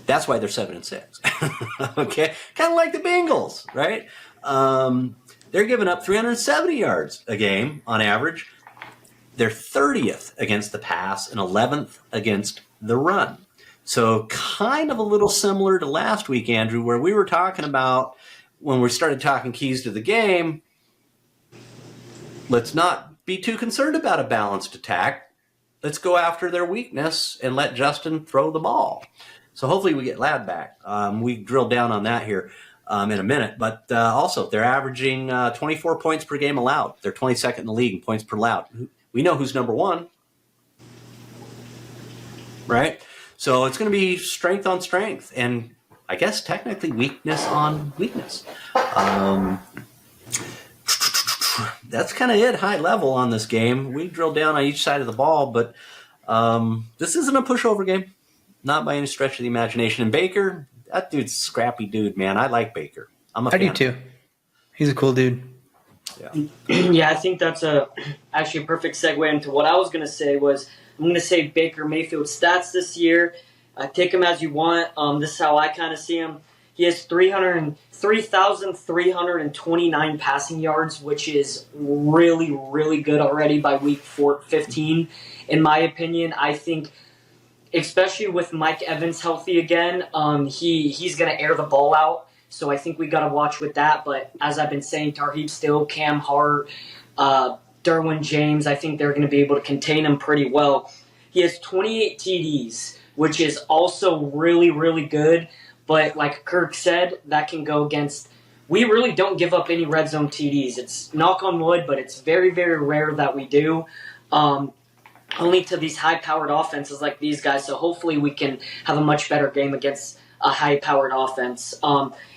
That's why they're 7-6. Okay, kind of like the Bengals, right? They're giving up 370 yards a game on average. They're 30th against the pass and 11th against the run. So kind of a little similar to last week, Andrew, where we were talking about when we started talking keys to the game, let's not be too concerned about a balanced attack. Let's go after their weakness and let Justin throw the ball. So hopefully we get Ladd back. We drill down on that here in a minute. But also, they're averaging 24 points per game allowed. They're 22nd in the league in points per allowed. We know who's number 1, right? So it's going to be strength on strength, and I guess technically weakness on weakness. That's kind of it, high level on this game. We drilled down on each side of the ball, but this isn't a pushover game, not by any stretch of the imagination. And Baker, that dude's a scrappy dude, man. I like Baker. I do too. He's a cool dude. Yeah. Yeah, I think that's actually a perfect segue into what I was going to say was I'm going to say Baker Mayfield's stats this year. Take him as you want. This is how I kind of see him. He has 3,329 passing yards, which is really, really good already by week 15. In my opinion, I think, especially with Mike Evans healthy again, he's going to air the ball out. So I think we got to watch with that. But as I've been saying, Tarheeb Still, Cam Hart, Derwin James, I think they're going to be able to contain him pretty well. He has 28 TDs, which is also really, really good. But like Kirk said, that can go against – we really don't give up any red zone TDs. It's knock on wood, but it's very, very rare that we do. Only to these high-powered offenses like these guys. So hopefully we can have a much better game against a high-powered offense.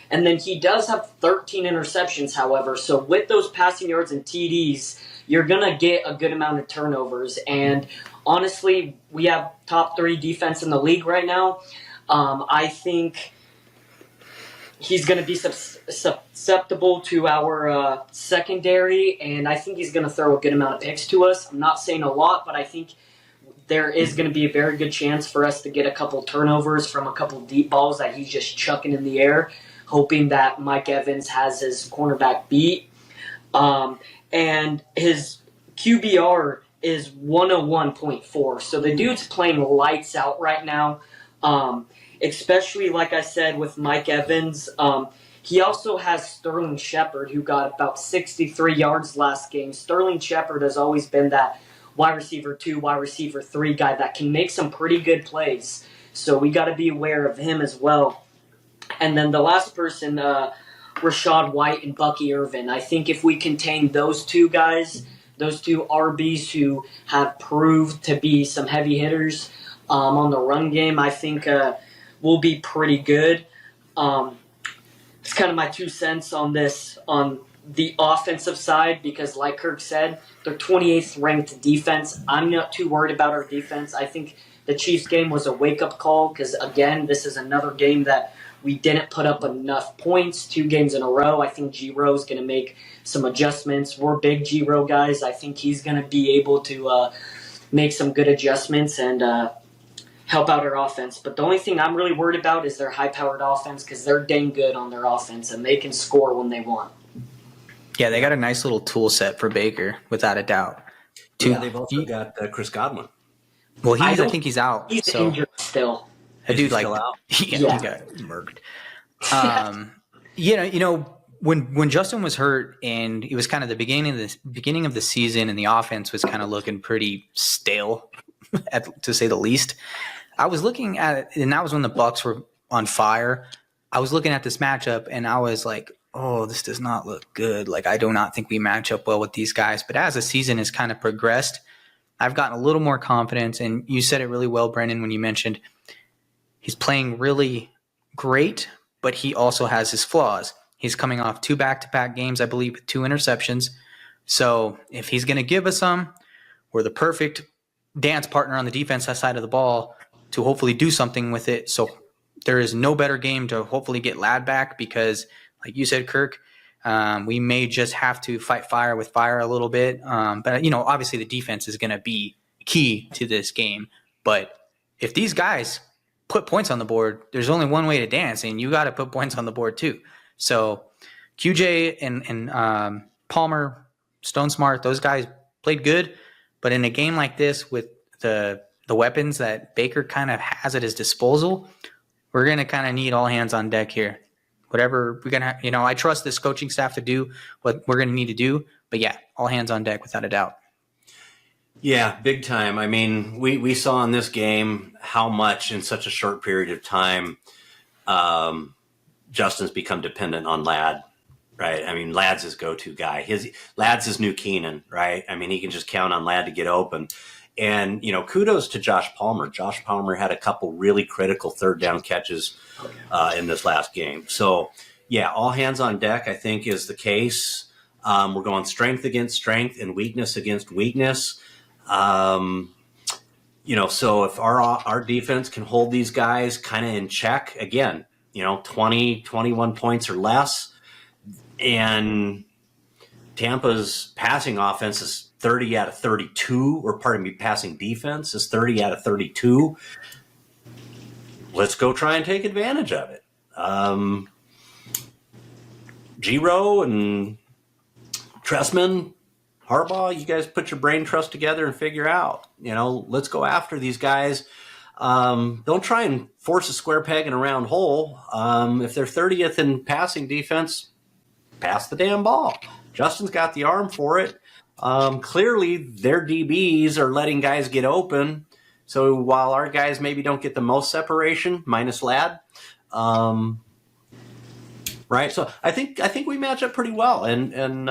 And then he does have 13 interceptions, however. So with those passing yards and TDs, you're going to get a good amount of turnovers. And honestly, we have top 3 defense in the league right now. I think he's going to be susceptible to our secondary, and I think he's going to throw a good amount of picks to us. I'm not saying a lot, but I think there is going to be a very good chance for us to get a couple turnovers from a couple deep balls that he's just chucking in the air, hoping that Mike Evans has his cornerback beat. And his QBR is 101.4. So the dude's playing lights out right now. Especially, like I said, with Mike Evans. He also has Sterling Shepard, who got about 63 yards last game. Sterling Shepard has always been that wide receiver 2, wide receiver 3 guy that can make some pretty good plays. So we got to be aware of him as well. And then the last person, Rashad White and Bucky Irvin. I think if we contain those 2 guys, those 2 RBs who have proved to be some heavy hitters on the run game, I think we'll be pretty good. It's kind of my 2 cents on this, on the offensive side, because like Kirk said, they're 28th ranked defense. I'm not too worried about our defense. I think the Chiefs game was a wake-up call because, again, this is another game that we didn't put up enough points 2 games in a row. I think G-Ro's going to make some adjustments. We're big G-Ro guys. I think he's going to be able to make some good adjustments and help out our offense. But the only thing I'm really worried about is their high-powered offense because they're dang good on their offense and they can score when they want. Yeah, they got a nice little tool set for Baker, without a doubt. Yeah, they've also got Chris Godwin. Well, I think he's out. He's injured still. A dude like still out? he got murked. When Justin was hurt and it was kind of the beginning of the season and the offense was kind of looking pretty stale, to say the least. I was looking at it, and that was when the Bucs were on fire. I was looking at this matchup and I was like, oh, this does not look good. Like, I do not think we match up well with these guys. But as the season has kind of progressed, I've gotten a little more confidence. And you said it really well, Brendan, when you mentioned he's playing really great, but he also has his flaws. He's coming off 2 back-to-back games, I believe, with 2 interceptions. So if he's going to give us some, we're the perfect dance partner on the defensive side of the ball to hopefully do something with it. So there is no better game to hopefully get Ladd back because, like you said, Kirk, we may just have to fight fire with fire a little bit. But, obviously the defense is going to be key to this game. But if these guys put points on the board, there's only one way to dance, and you got to put points on the board too. So QJ and Palmer, Stone Smart, those guys played good. But in a game like this with the weapons that Baker kind of has at his disposal, we're going to kind of need all hands on deck here. Whatever we're going to, I trust this coaching staff to do what we're going to need to do. But yeah, all hands on deck without a doubt. Yeah, big time. I mean, we saw in this game how much in such a short period of time Justin's become dependent on Ladd, right? I mean, Ladd's his go-to guy. Ladd's his new Keenan, right? I mean, he can just count on Ladd to get open. And, kudos to Josh Palmer. Josh Palmer had a couple really critical third down catches in this last game. So, yeah, all hands on deck, I think, is the case. We're going strength against strength and weakness against weakness. So if our defense can hold these guys kind of in check, again, 20, 21 points or less, and Tampa's passing offense is 30 out of 32, or passing defense is 30 out of 32. Let's go try and take advantage of it. Giro and Tressman, Harbaugh, you guys put your brain trust together and figure out, let's go after these guys. Don't try and force a square peg in a round hole. If they're 30th in passing defense, pass the damn ball. Justin's got the arm for it. Clearly, their DBs are letting guys get open. So while our guys maybe don't get the most separation, minus Ladd, right? So I think we match up pretty well. And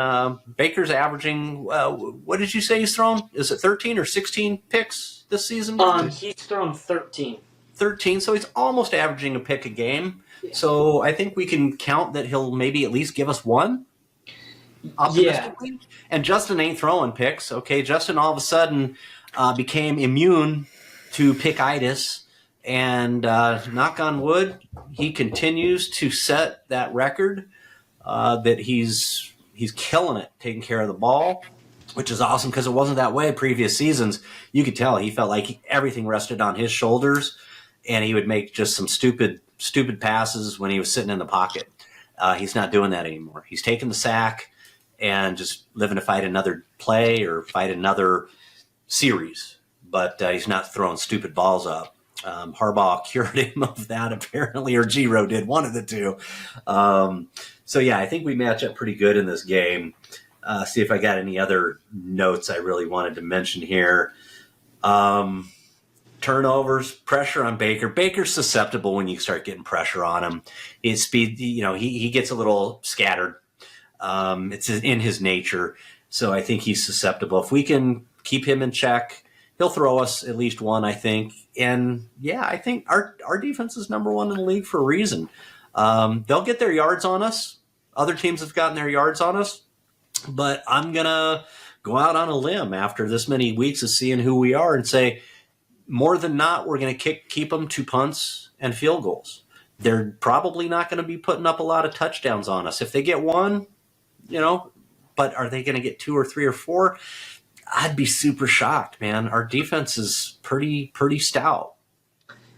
Baker's averaging, what did you say he's thrown? Is it 13 or 16 picks this season? He's thrown 13. 13, so he's almost averaging a pick a game. Yeah. So I think we can count that he'll maybe at least give us one. Optimistically. Yeah. And Justin ain't throwing picks. Okay, Justin all of a sudden became immune to pickitis. And knock on wood, he continues to set that record that he's killing it, taking care of the ball, which is awesome because it wasn't that way previous seasons. You could tell he felt like everything rested on his shoulders, and he would make just some stupid passes when he was sitting in the pocket. He's not doing that anymore. He's taking the sack and just living to fight another play or fight another series, but he's not throwing stupid balls up. Harbaugh cured him of that apparently, or Giro did, one of the two. So yeah, I think we match up pretty good in this game. See if I got any other notes I really wanted to mention here. Turnovers, pressure on Baker. Baker's susceptible when you start getting pressure on him. His speed, he gets a little scattered. It's in his nature. So I think he's susceptible. If we can keep him in check, he'll throw us at least one, I think. And yeah, I think our defense is number one in the league for a reason. They'll get their yards on us. Other teams have gotten their yards on us. But I'm going to go out on a limb after this many weeks of seeing who we are and say, more than not, we're going to keep them to punts and field goals. They're probably not going to be putting up a lot of touchdowns on us. If they get one, but are they going to get 2 or 3 or 4? I'd be super shocked, man. Our defense is pretty stout.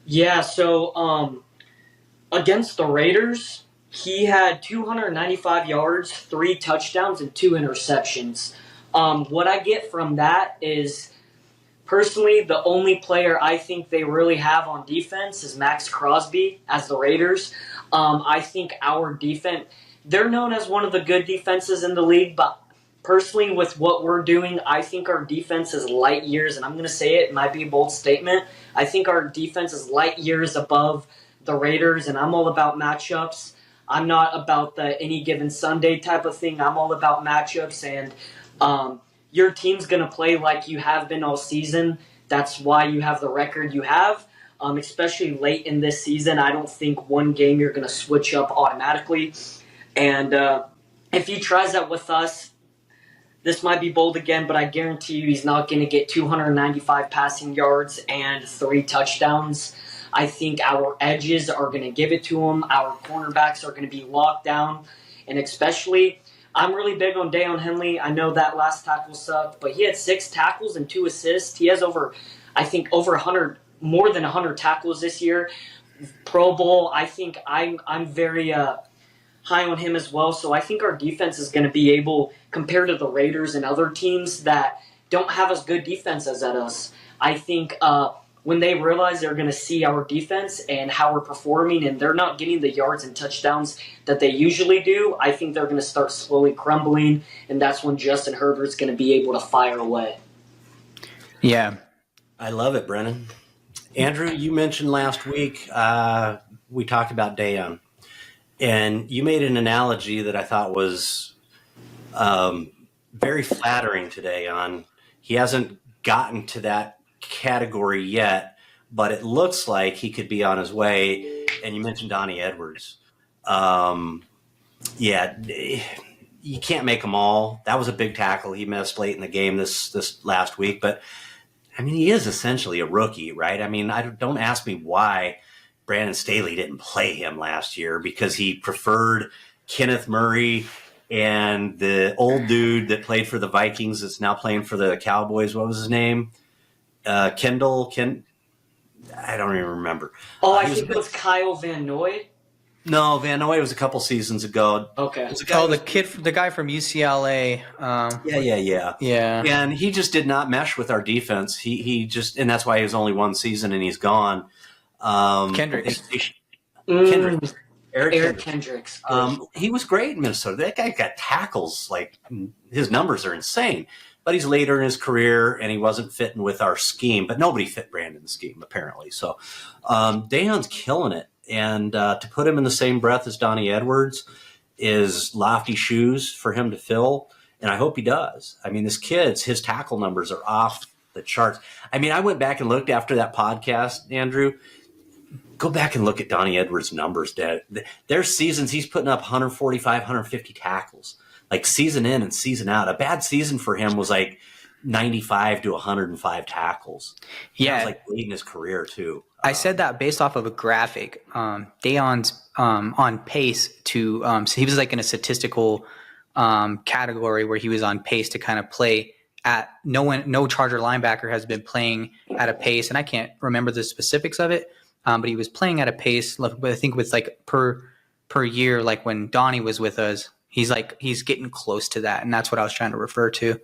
Yeah, so against the Raiders, he had 295 yards, 3 touchdowns, and 2 interceptions. What I get from that is, personally, the only player I think they really have on defense is Max Crosby as the Raiders. I think our defense, they're known as one of the good defenses in the league, but personally, with what we're doing, I think our defense is light years, and I'm going to say it might be a bold statement. I think our defense is light years above the Raiders, and I'm all about matchups. I'm not about the any given Sunday type of thing. I'm all about matchups, and your team's going to play like you have been all season. That's why you have the record you have, especially late in this season. I don't think one game you're going to switch up automatically. And if he tries that with us, this might be bold again, but I guarantee you he's not going to get 295 passing yards and 3 touchdowns. I think our edges are going to give it to him. Our cornerbacks are going to be locked down. And especially, I'm really big on Deion Henley. I know that last tackle sucked, but he had 6 tackles and 2 assists. He has over 100, more than 100 tackles this year. Pro Bowl, I think I'm very high on him as well. So I think our defense is going to be able, compared to the Raiders and other teams that don't have as good defenses at us, I think when they realize they're going to see our defense and how we're performing and they're not getting the yards and touchdowns that they usually do, I think they're going to start slowly crumbling, and that's when Justin Herbert's going to be able to fire away. Yeah. I love it, Brennan. Andrew, you mentioned last week we talked about Deion, and you made an analogy that I thought was very flattering today on he hasn't gotten to that category yet, but it looks like he could be on his way. And you mentioned Donnie Edwards. Yeah, you can't make them all. That was a big tackle he missed late in the game this last week, but I mean, he is essentially a rookie, right? I mean, don't ask me why Brandon Staley didn't play him last year, because he preferred Kenneth Murray and the old dude that played for the Vikings that's now playing for the Cowboys. What was his name? I don't even remember. Oh, I think it was Kyle Van Noy. No, Van Noy was a couple seasons ago. Okay. The guy from UCLA. Yeah. And he just did not mesh with our defense. He just, and that's why he was only one season and he's gone. Kendricks. Eric Kendricks. He was great in Minnesota. That guy got tackles. Like, his numbers are insane. But he's later in his career, and he wasn't fitting with our scheme. But nobody fit Brandon's scheme, apparently. So Deion's killing it. And to put him in the same breath as Donnie Edwards is lofty shoes for him to fill. And I hope he does. I mean, his tackle numbers are off the charts. I mean, I went back and looked after that podcast, Andrew. Go back and look at Donnie Edwards' numbers. There's seasons he's putting up 145, 150 tackles. Like season in and season out. A bad season for him was like 95 to 105 tackles. Yeah. That was like late in his career too. I said that based off of a graphic. Deion's on pace to so he was like in a statistical category where he was on pace to kind of play at no Charger linebacker has been playing at a pace, and I can't remember the specifics of it, but he was playing at a pace, I think with like per year, like when Donnie was with us. He's getting close to that, and that's what I was trying to refer to.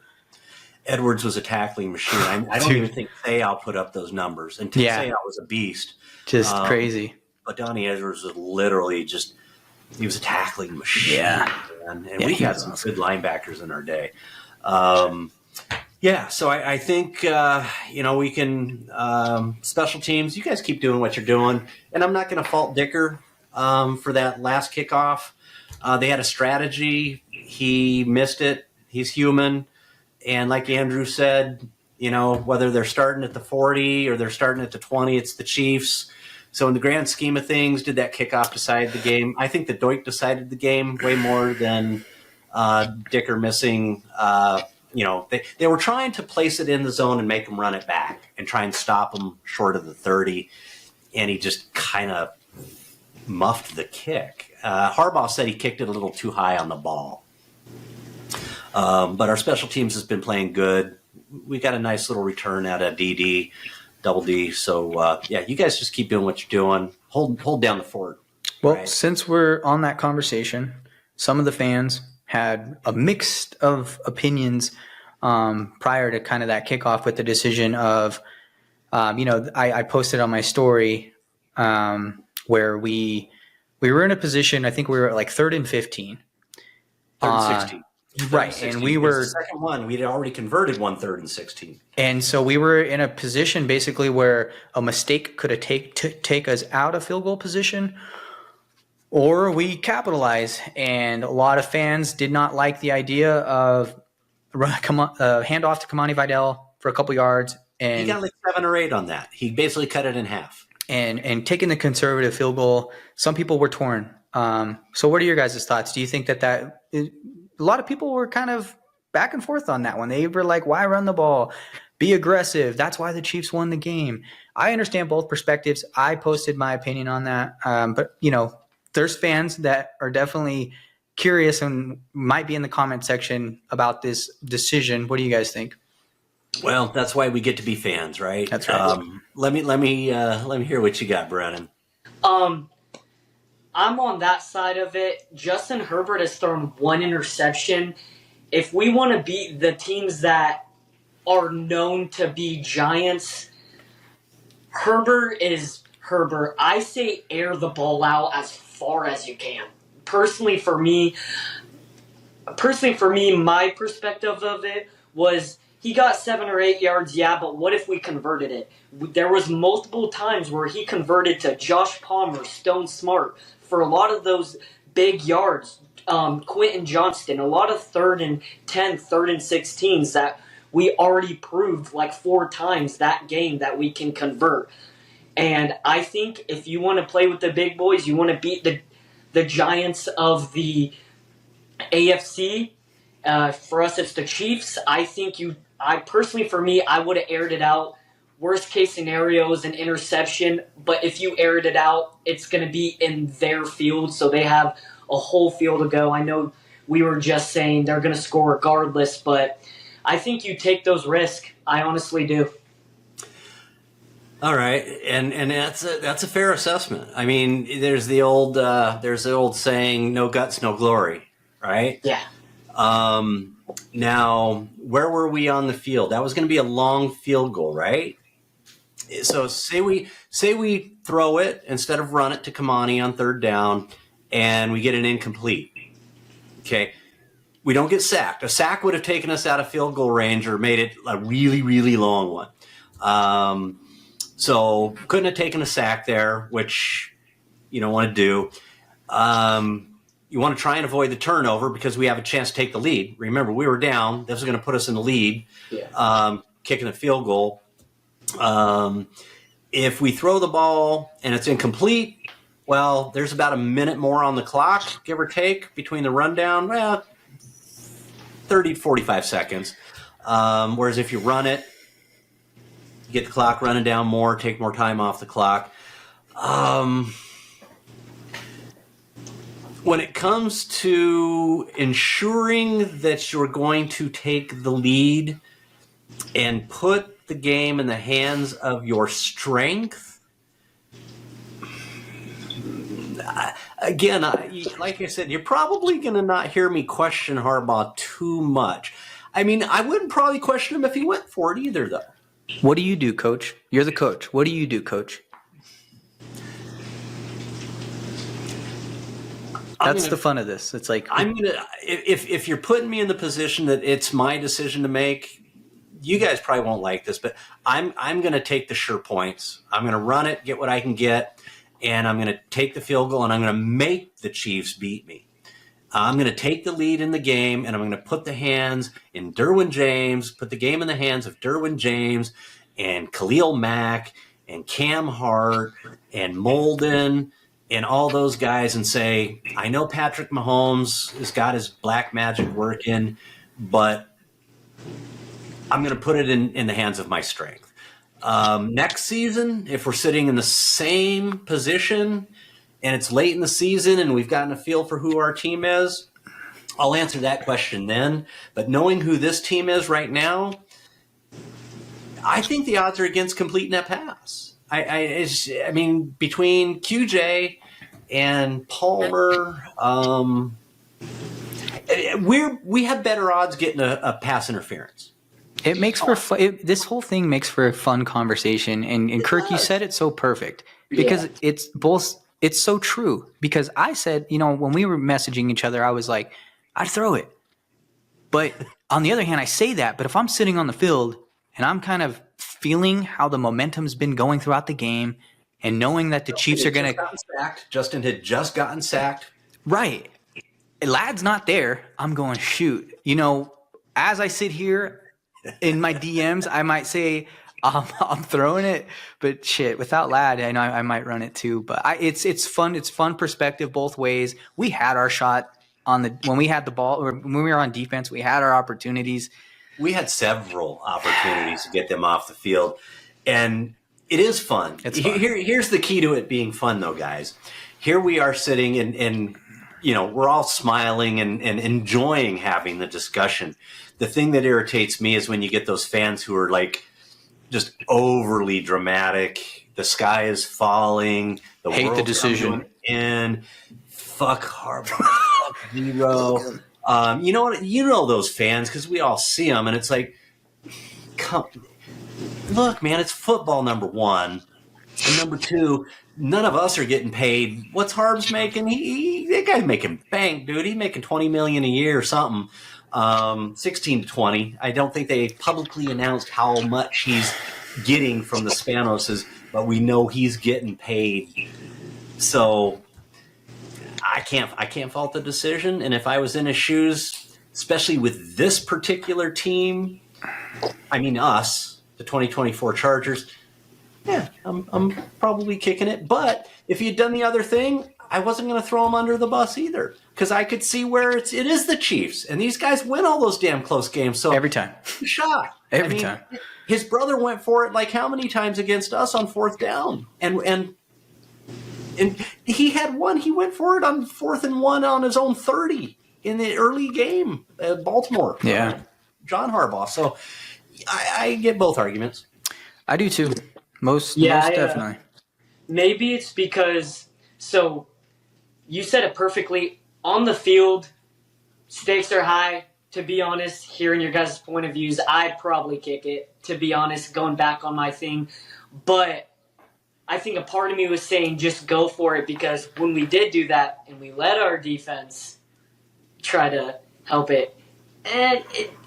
Edwards was a tackling machine. I don't even think Sayal put up those numbers. And Sayal was a beast. Just crazy. But Donnie Edwards was literally he was a tackling machine. Yeah. And we had some good linebackers in our day. So I think, we can, special teams, you guys keep doing what you're doing. And I'm not going to fault Dicker for that last kickoff. They had a strategy. He missed it. He's human. And like Andrew said, whether they're starting at the 40 or they're starting at the 20, it's the Chiefs. So in the grand scheme of things, did that kickoff decide the game? I think the Doink decided the game way more than Dicker missing. They were trying to place it in the zone and make him run it back and try and stop him short of the 30. And he just kind of muffed the kick. Harbaugh said he kicked it a little too high on the ball. But our special teams has been playing good. We got a nice little return out of Double D. So, you guys just keep doing what you're doing. Hold down the fort. Well, right? Since we're on that conversation, some of the fans had a mix of opinions prior to kind of that kickoff with the decision of, I posted on my story where we we were in a position, I think we were at like 3rd and 15. 3rd and 16. Right, and we were the second one. We'd already converted 3rd and 16, and so we were in a position basically where a mistake could have take us out of field goal position, or we capitalize. And a lot of fans did not like the idea of hand off to Kamani Vidal for a couple yards, and he got like 7 or 8 on that. He basically cut it in half, and taking the conservative field goal. Some people were torn. So, what are your guys' thoughts? Do you think that a lot of people were kind of back and forth on that one? They were like, why run the ball? Be aggressive. That's why the Chiefs won the game. I understand both perspectives. I posted my opinion on that. But, there's fans that are definitely curious and might be in the comment section about this decision. What do you guys think? Well, that's why we get to be fans, right? That's right. Let me hear what you got, Brennan. I'm on that side of it. Justin Herbert has thrown 1 interception. If we want to beat the teams that are known to be giants, Herbert is Herbert. I say air the ball out as far as you can. Personally for me, my perspective of it was he got 7 or 8 yards, yeah, but what if we converted it? There was multiple times where he converted to Josh Palmer, Stone Smart, for a lot of those big yards, Quentin Johnston, a lot of 3rd and 10, 3rd and 16s that we already proved like 4 times that game that we can convert. And I think if you want to play with the big boys, you want to beat the giants of the AFC. For us, it's the Chiefs. I personally, for me, I would have aired it out. Worst case scenario is an interception, but if you aired it out, it's going to be in their field, so they have a whole field to go. I know we were just saying they're going to score regardless, but I think you take those risks. I honestly do. All right, and that's a fair assessment. I mean, there's the old saying, "No guts, no glory," right? Yeah. Now, where were we on the field? That was going to be a long field goal, right? So say we throw it instead of run it to Kamani on 3rd down, and we get an incomplete. Okay, we don't get sacked. A sack would have taken us out of field goal range or made it a really, really long one. So couldn't have taken a sack there, which you don't want to do. You want to try and avoid the turnover because we have a chance to take the lead. Remember, we were down. This was going to put us in the lead, kicking a field goal. If we throw the ball and it's incomplete, well, there's about a minute more on the clock, give or take, between the rundown. Well, 30 to 45 seconds. Whereas if you run it, you get the clock running down more, take more time off the clock. When it comes to ensuring that you're going to take the lead and put the game in the hands of your strength, again, like I said, you're probably going to not hear me question Harbaugh too much. I mean, I wouldn't probably question him if he went for it either, though. What do you do, Coach? You're the coach. What do you do, Coach? That's the fun of this. It's like if you're putting me in the position that it's my decision to make, you guys probably won't like this, but I'm gonna take the sure points. I'm gonna run it, get what I can get, and I'm gonna take the field goal, and I'm gonna make the Chiefs beat me. I'm gonna take the lead in the game, and I'm gonna put the hands in Derwin James, put the game in the hands of Derwin James and Khalil Mack and Cam Hart and Molden and all those guys, and say, I know Patrick Mahomes has got his black magic working, but I'm going to put it in the hands of my strength. Next season, if we're sitting in the same position and it's late in the season and we've gotten a feel for who our team is, I'll answer that question then. But knowing who this team is right now, I think the odds are against completing that pass. I mean, between QJ and Palmer, we have better odds getting a pass interference. It makes for this whole thing makes for a fun conversation, and Kirk, you said it so perfect because it's both it's so true because I said, when we were messaging each other, I was like, I'd throw it. But on the other hand, I say that, but if I'm sitting on the field and I'm kind of feeling how the momentum's been going throughout the game and knowing that the Chiefs are going to – Justin had just gotten sacked. Right. Lad's not there. I'm going, shoot. As I sit here in my DMs, I might say I'm throwing it, but shit, without Lad, I know I might run it too. But it's fun. It's fun perspective both ways. We had our shot when we had the ball, or when we were on defense, we had our opportunities. We had several opportunities to get them off the field, and it is fun. It's fun. Here's the key to it being fun, though, guys. Here we are sitting and we're all smiling and enjoying having the discussion. The thing that irritates me is when you get those fans who are like just overly dramatic. The sky is falling. Hate the decision. Fuck Harbaugh. Fuck Zero. You know what? You know those fans because we all see them, and it's like, look, man, it's football. Number one, and number two, none of us are getting paid. What's Harb's making? That guy's making bank, dude. He's making $20 million a year or something. 16 to 20. I don't think they publicly announced how much he's getting from the Spanoses, but we know he's getting paid. So I can't fault the decision. And if I was in his shoes, especially with this particular team, I mean us, the 2024 Chargers, yeah, I'm probably kicking it. But if he'd done the other thing, I wasn't going to throw him under the bus either, because I could see where it is the Chiefs, and these guys win all those damn close games. So every time, shot every time. His brother went for it like how many times against us on fourth down, and he had one. He went for it on 4th and 1 on his own 30 in the early game at Baltimore. Yeah, John Harbaugh. So I get both arguments. I do too. Most definitely. Maybe it's because you said it perfectly. On the field, stakes are high. To be honest, hearing your guys' point of views, I'd probably kick it, to be honest, going back on my thing. But I think a part of me was saying just go for it, because when we did do that and we let our defense try to help it, and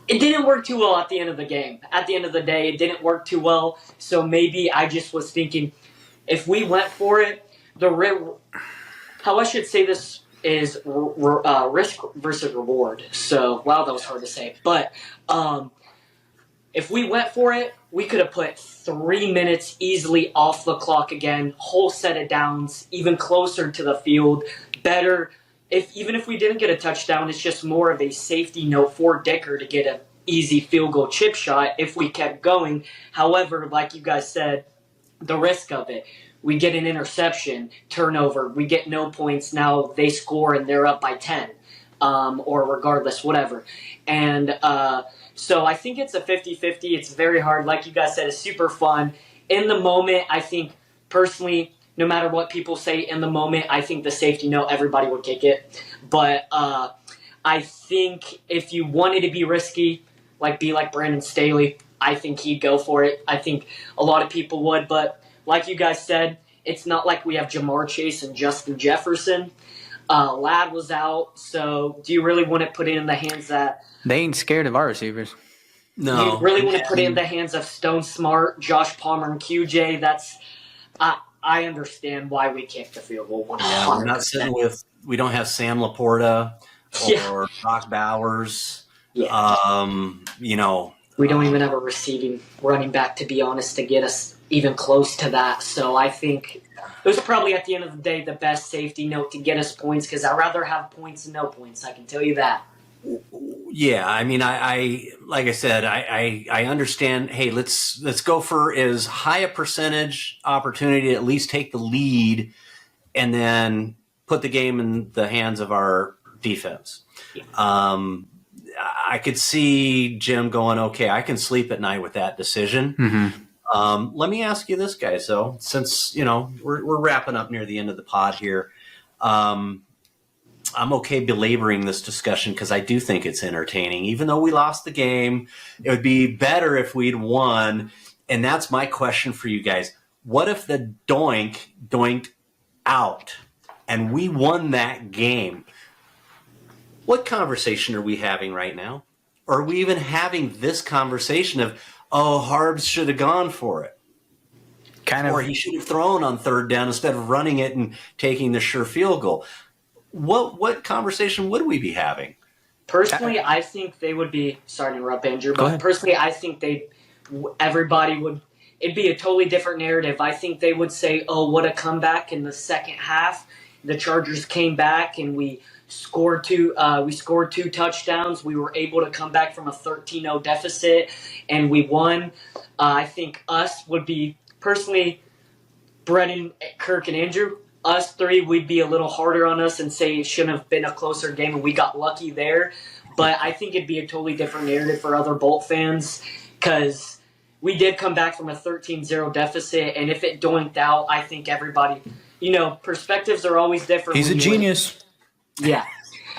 it didn't work too well at the end of the game. At the end of the day, it didn't work too well. So maybe I just was thinking, if we went for it, how I should say this is risk versus reward. So, wow, that was hard to say. But if we went for it, we could have put 3 minutes easily off the clock again, whole set of downs, even closer to the field, better. Even if we didn't get a touchdown, it's just more of a safety note for Dicker to get an easy field goal chip shot if we kept going. However, like you guys said, the risk of it. We get an interception, turnover, we get no points, now they score and they're up by 10, or regardless, whatever. And so I think it's a 50-50. It's very hard. Like you guys said, it's super fun. In the moment, I think, personally, no matter what people say in the moment, I think the safety note, everybody would kick it. But I think if you wanted to be risky, be like Brandon Staley, I think he'd go for it. I think a lot of people would, but like you guys said, it's not like we have Jamar Chase and Justin Jefferson. Ladd was out, so do you really want to put it in the hands that... They ain't scared of our receivers. No. Do you really want to put it in the hands of Stone Smart, Josh Palmer, and QJ? That's... I understand why we kicked the field goal 100%. Yeah, we're not sitting with... We don't have Sam Laporta or Brock Bowers. Yeah. We don't even have a receiving running back, to be honest, to get us even close to that. So I think it was probably, at the end of the day, the best safety note to get us points, because I'd rather have points than no points. I can tell you that. Yeah, I mean, I like I said, I understand. Hey, let's go for as high a percentage opportunity to at least take the lead, and then put the game in the hands of our defense. Yeah. I could see Jim going, okay, I can sleep at night with that decision. Mm-hmm. Let me ask you this, guys, though, since, we're wrapping up near the end of the pod here. I'm okay belaboring this discussion because I do think it's entertaining. Even though we lost the game, it would be better if we'd won. And that's my question for you guys. What if the doinked out and we won that game, what conversation are we having right now? Or are we even having this conversation of, oh, Harbs should have gone for it? Or he should have thrown on third down instead of running it and taking the sure field goal. What conversation would we be having? Personally, I think they would be. Sorry to interrupt, Andrew. But personally, I think everybody would. It'd be a totally different narrative. I think they would say, "Oh, what a comeback in the second half! The Chargers came back and we scored two. We scored 2 touchdowns. We were able to come back from a 13-0 deficit, and we won." I think us would be personally, Brennan, Kirk, and Andrew. Us three, we'd be a little harder on us and say it shouldn't have been a closer game and we got lucky there. But I think it'd be a totally different narrative for other Bolt fans because we did come back from a 13-0 deficit. And if it doinked out, I think everybody, perspectives are always different. He's a genius. Yeah.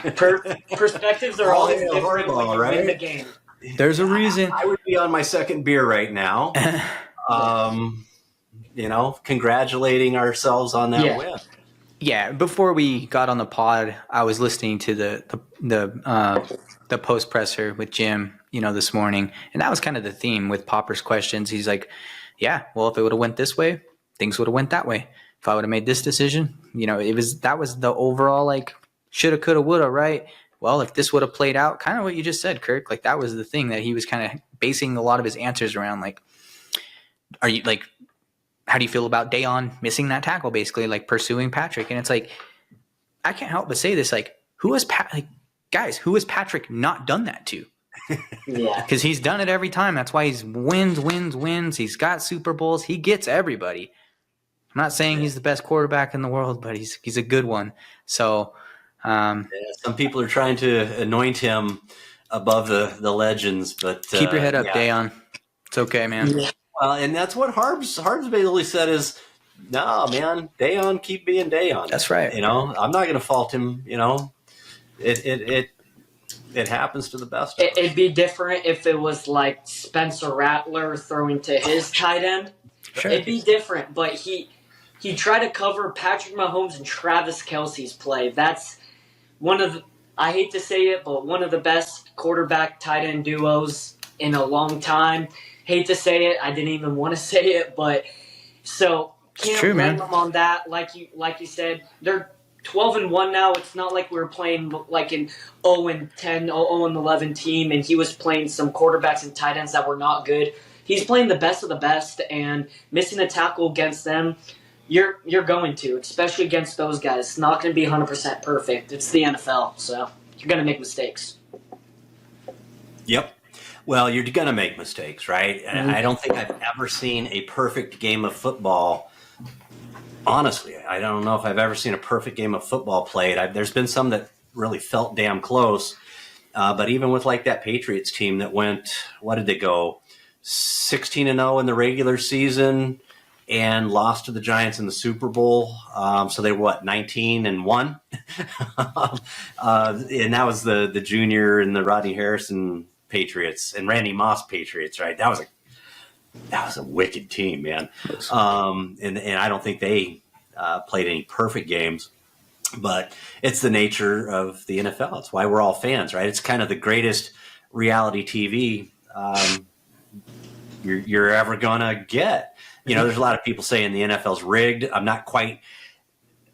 Perspectives are always different when you win the game. There's a reason. I would be on my second beer right now. Congratulating ourselves on that win. Yeah, before we got on the pod, I was listening to the post presser with Jim, this morning, and that was kind of the theme with Popper's questions. He's like, "Yeah, well, if it would have went this way, things would have went that way. If I would have made this decision, that was the overall like shoulda, coulda, woulda, right? Well, if this would have played out, kind of what you just said, Kirk, like that was the thing that he was kind of basing a lot of his answers around. Like, are you like?" How do you feel about Dayon missing that tackle, basically, like pursuing Patrick? And it's like, I can't help but say this, like, who has Patrick not done that to? Yeah. Because he's done it every time. That's why he's wins. He's got Super Bowls. He gets everybody. I'm not saying he's the best quarterback in the world, but he's a good one. So some people are trying to anoint him above the legends, but keep your head up, Dayon. It's okay, man. Yeah. And that's what Harbs basically said is, no, man, Dayon, keep being Dayon. That's right. I'm not going to fault him. It happens to the best of us. It'd be different if it was like Spencer Rattler throwing to his tight end. Sure. It'd be different, but he tried to cover Patrick Mahomes and Travis Kelce's play. That's one of the, I hate to say it, but one of the best quarterback tight end duos in a long time. Hate to say it, I didn't even want to say it, but so can't blame them on that. Like you said, they're 12-1 now. It's not like we were playing like an 0-10, 0-11 team, and he was playing some quarterbacks and tight ends that were not good. He's playing the best of the best, and missing a tackle against them, you're going to, especially against those guys. It's not going to be 100% perfect. It's the NFL, so you're going to make mistakes. Yep. Well, you're going to make mistakes, right? Mm-hmm. I don't think I've ever seen a perfect game of football. Honestly, I don't know if I've ever seen a perfect game of football played. There's been some that really felt damn close. But even with like that Patriots team that went, what did they go? 16-0 in the regular season and lost to the Giants in the Super Bowl. So they were 19-1? And that was the Junior and the Rodney Harrison Patriots and Randy Moss Patriots, right? That was a wicked team, man. And I don't think they played any perfect games, but it's the nature of the NFL. It's why we're all fans, right? It's kind of the greatest reality TV you're ever gonna get. There's a lot of people saying the NFL's rigged. I'm not quite.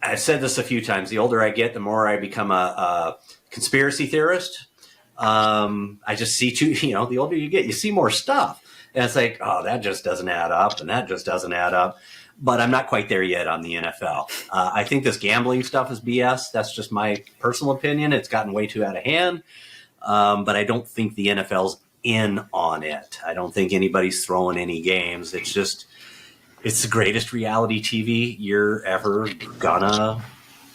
I've said this a few times. The older I get, the more I become a conspiracy theorist. I just see the older you get, you see more stuff. And it's like, oh, that just doesn't add up, and that just doesn't add up. But I'm not quite there yet on the NFL. I think this gambling stuff is BS. That's just my personal opinion. It's gotten way too out of hand. But I don't think the NFL's in on it. I don't think anybody's throwing any games. It's the greatest reality TV you're ever gonna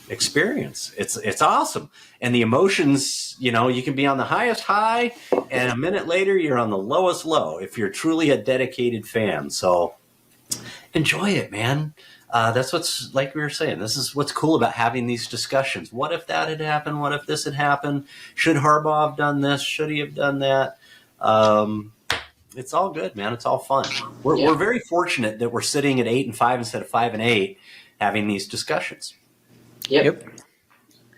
experience. It's awesome. And the emotions, you can be on the highest high and a minute later you're on the lowest low if you're truly a dedicated fan. So enjoy it, man. That's what's, like we were saying, this is what's cool about having these discussions. What if that had happened? What if this had happened? Should Harbaugh have done this? Should he have done that? It's all good, man. It's all fun. We're very fortunate that we're sitting at 8-5 instead of 5-8. having these discussions. Yep.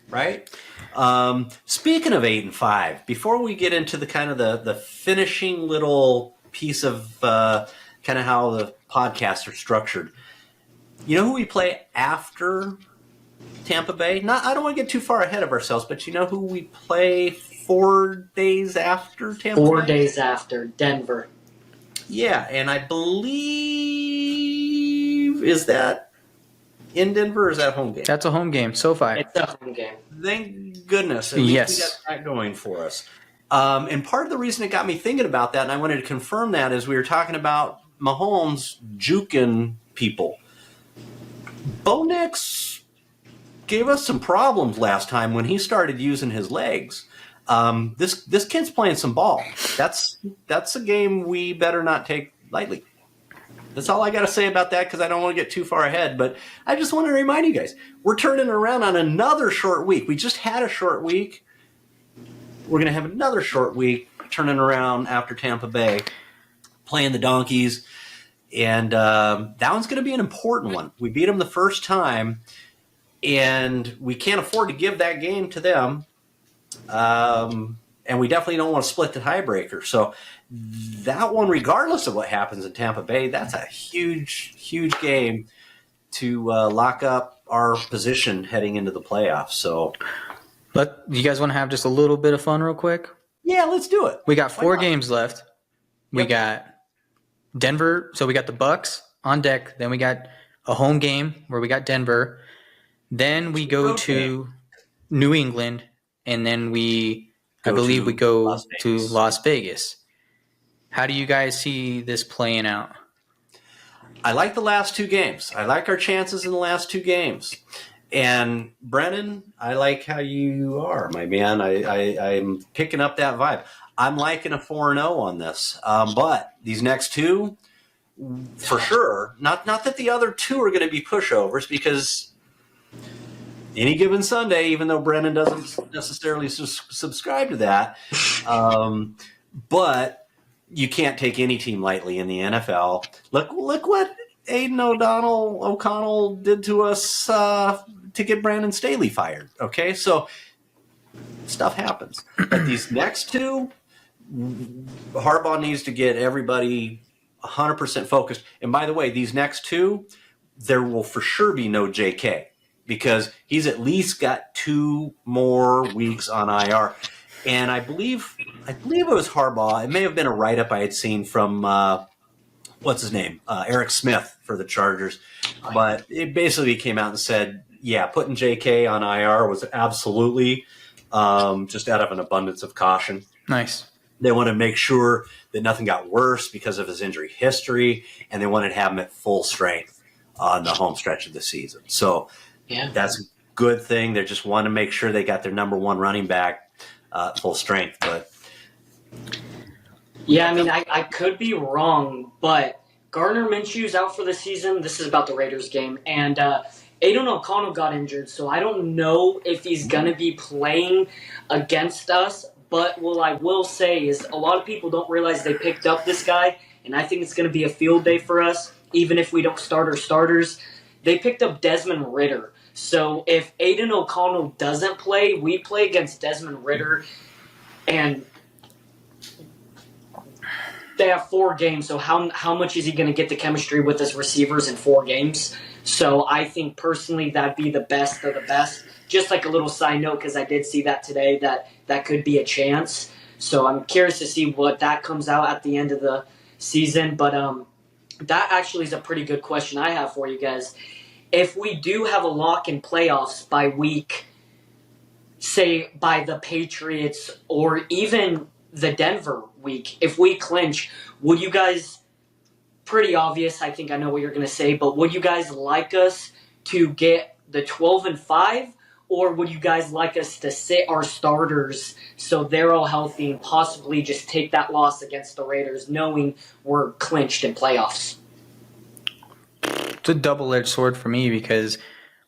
Right. Speaking of 8-5, before we get into the kind of the finishing little piece of kind of how the podcasts are structured, you know who we play after Tampa Bay? I don't want to get too far ahead of ourselves, but you know who we play 4 days after Tampa Bay? 4 days after Denver. Yeah, and I believe, is that in Denver or is that home game? That's a home game, SoFi. It's a home game. Thank goodness. At least Yes. we got that going for us. And part of the reason it got me thinking about that, and I wanted to confirm that, is we were talking about Mahomes juking people. Bo Nix gave us some problems last time when he started using his legs. This kid's playing some ball. That's a game we better not take lightly. That's all I got to say about that because I don't want to get too far ahead. But I just want to remind you guys, we're turning around on another short week. We just had a short week. We're going to have another short week turning around after Tampa Bay, playing the Donkeys. And that one's going to be an important one. We beat them the first time, and we can't afford to give that game to them. And we definitely don't want to split the tiebreaker. So that one, regardless of what happens in Tampa Bay, that's a huge, huge game to lock up our position heading into the playoffs. So, But you guys want to have just a little bit of fun real quick? yeah, let's do it. We got 4 games left. We got Denver. So we got the Bucks on deck. Then we got a home game where we got Denver. Then we go to New England. And then we go to Las Vegas. How do you guys see this playing out? I like the last 2 games. I like our chances in the last 2 games. And Brennan, I like how you are, my man. I'm picking up that vibe. I'm liking a 4-0 on this. But these next 2, for sure, not that the other 2 are going to be pushovers, because any given Sunday, even though Brennan doesn't necessarily subscribe to that, but you can't take any team lightly in the NFL. Look what Aiden O'Connell did to us to get Brandon Staley fired. Okay, so stuff happens. But these next 2, Harbaugh needs to get everybody 100% focused. And by the way, these next 2, there will for sure be no JK, because he's at least got 2 more weeks on IR. And I believe it was Harbaugh. It may have been a write-up I had seen from, what's his name? Eric Smith for the Chargers. But it basically came out and said, yeah, putting JK on IR was absolutely just out of an abundance of caution. Nice. They wanted to make sure that nothing got worse because of his injury history, and they wanted to have him at full strength on the home stretch of the season. So that's a good thing. They just want to make sure they got their number 1 running back full strength. But yeah, I mean, I could be wrong, but Gardner Minshew's out for the season. This is about the Raiders game. And Aiden O'Connell got injured, so I don't know if he's going to be playing against us. But what I will say is a lot of people don't realize they picked up this guy, and I think it's going to be a field day for us, even if we don't start our starters. They picked up Desmond Ridder. So if Aiden O'Connell doesn't play, we play against Desmond Ridder, and they have 4 games. So how much is he going to get the chemistry with his receivers in 4 games? So I think personally that'd be the best of the best. Just like a little side note, because I did see that today, that could be a chance. So I'm curious to see what that comes out at the end of the season. But that actually is a pretty good question I have for you guys. If we do have a lock in playoffs by week, say by the Patriots or even the Denver week, if we clinch, would you guys, pretty obvious, I think I know what you're going to say, but would you guys like us to get the 12-5, or would you guys like us to sit our starters so they're all healthy and possibly just take that loss against the Raiders knowing we're clinched in playoffs? It's a double-edged sword for me because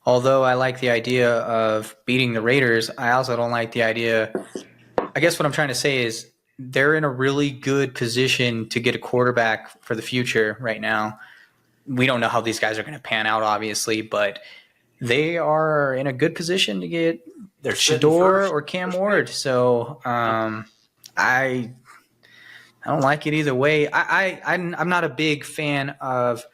although I like the idea of beating the Raiders, I also don't like the idea. I guess what I'm trying to say is they're in a really good position to get a quarterback for the future right now. we don't know how these guys are going to pan out, obviously, but they are in a good position to get Shador or Cam Ward. So I don't like it either way. I'm not a big fan of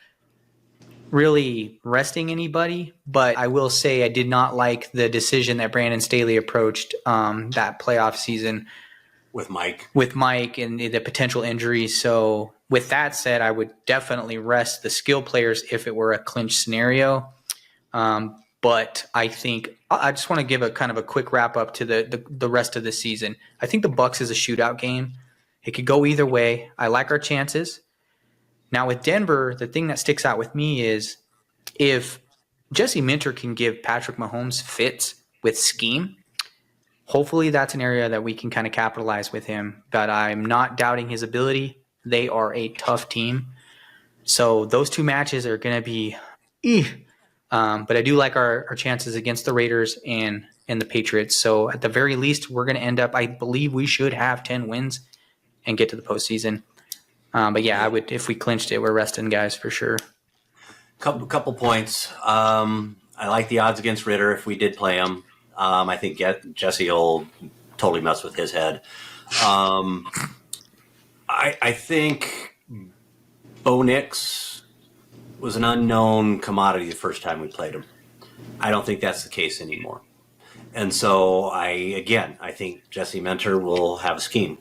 really resting anybody, but I will say I did not like the decision that Brandon Staley approached that playoff season with Mike and the potential injuries. So with that said, I would definitely rest the skill players if it were a clinch scenario. But I think I just want to give a kind of a quick wrap up to the rest of the season. I think the Bucs is a shootout game. It could go either way. I like our chances. Now with Denver, the thing that sticks out with me is if Jesse Minter can give Patrick Mahomes fits with scheme, hopefully that's an area that we can kind of capitalize with him. But I'm not doubting his ability. They are a tough team. So those two matches are going to be but I do like our chances against the Raiders and the Patriots. So at the very least, we're going to end up, I believe we should have 10 wins and get to the postseason. But yeah, I would, if we clinched it, we're resting guys for sure. Couple points. I like the odds against Ritter if we did play him. I think Jesse will totally mess with his head. I think Bo Nix was an unknown commodity the first time we played him. I don't think that's the case anymore. And so I think Jesse Minter will have a scheme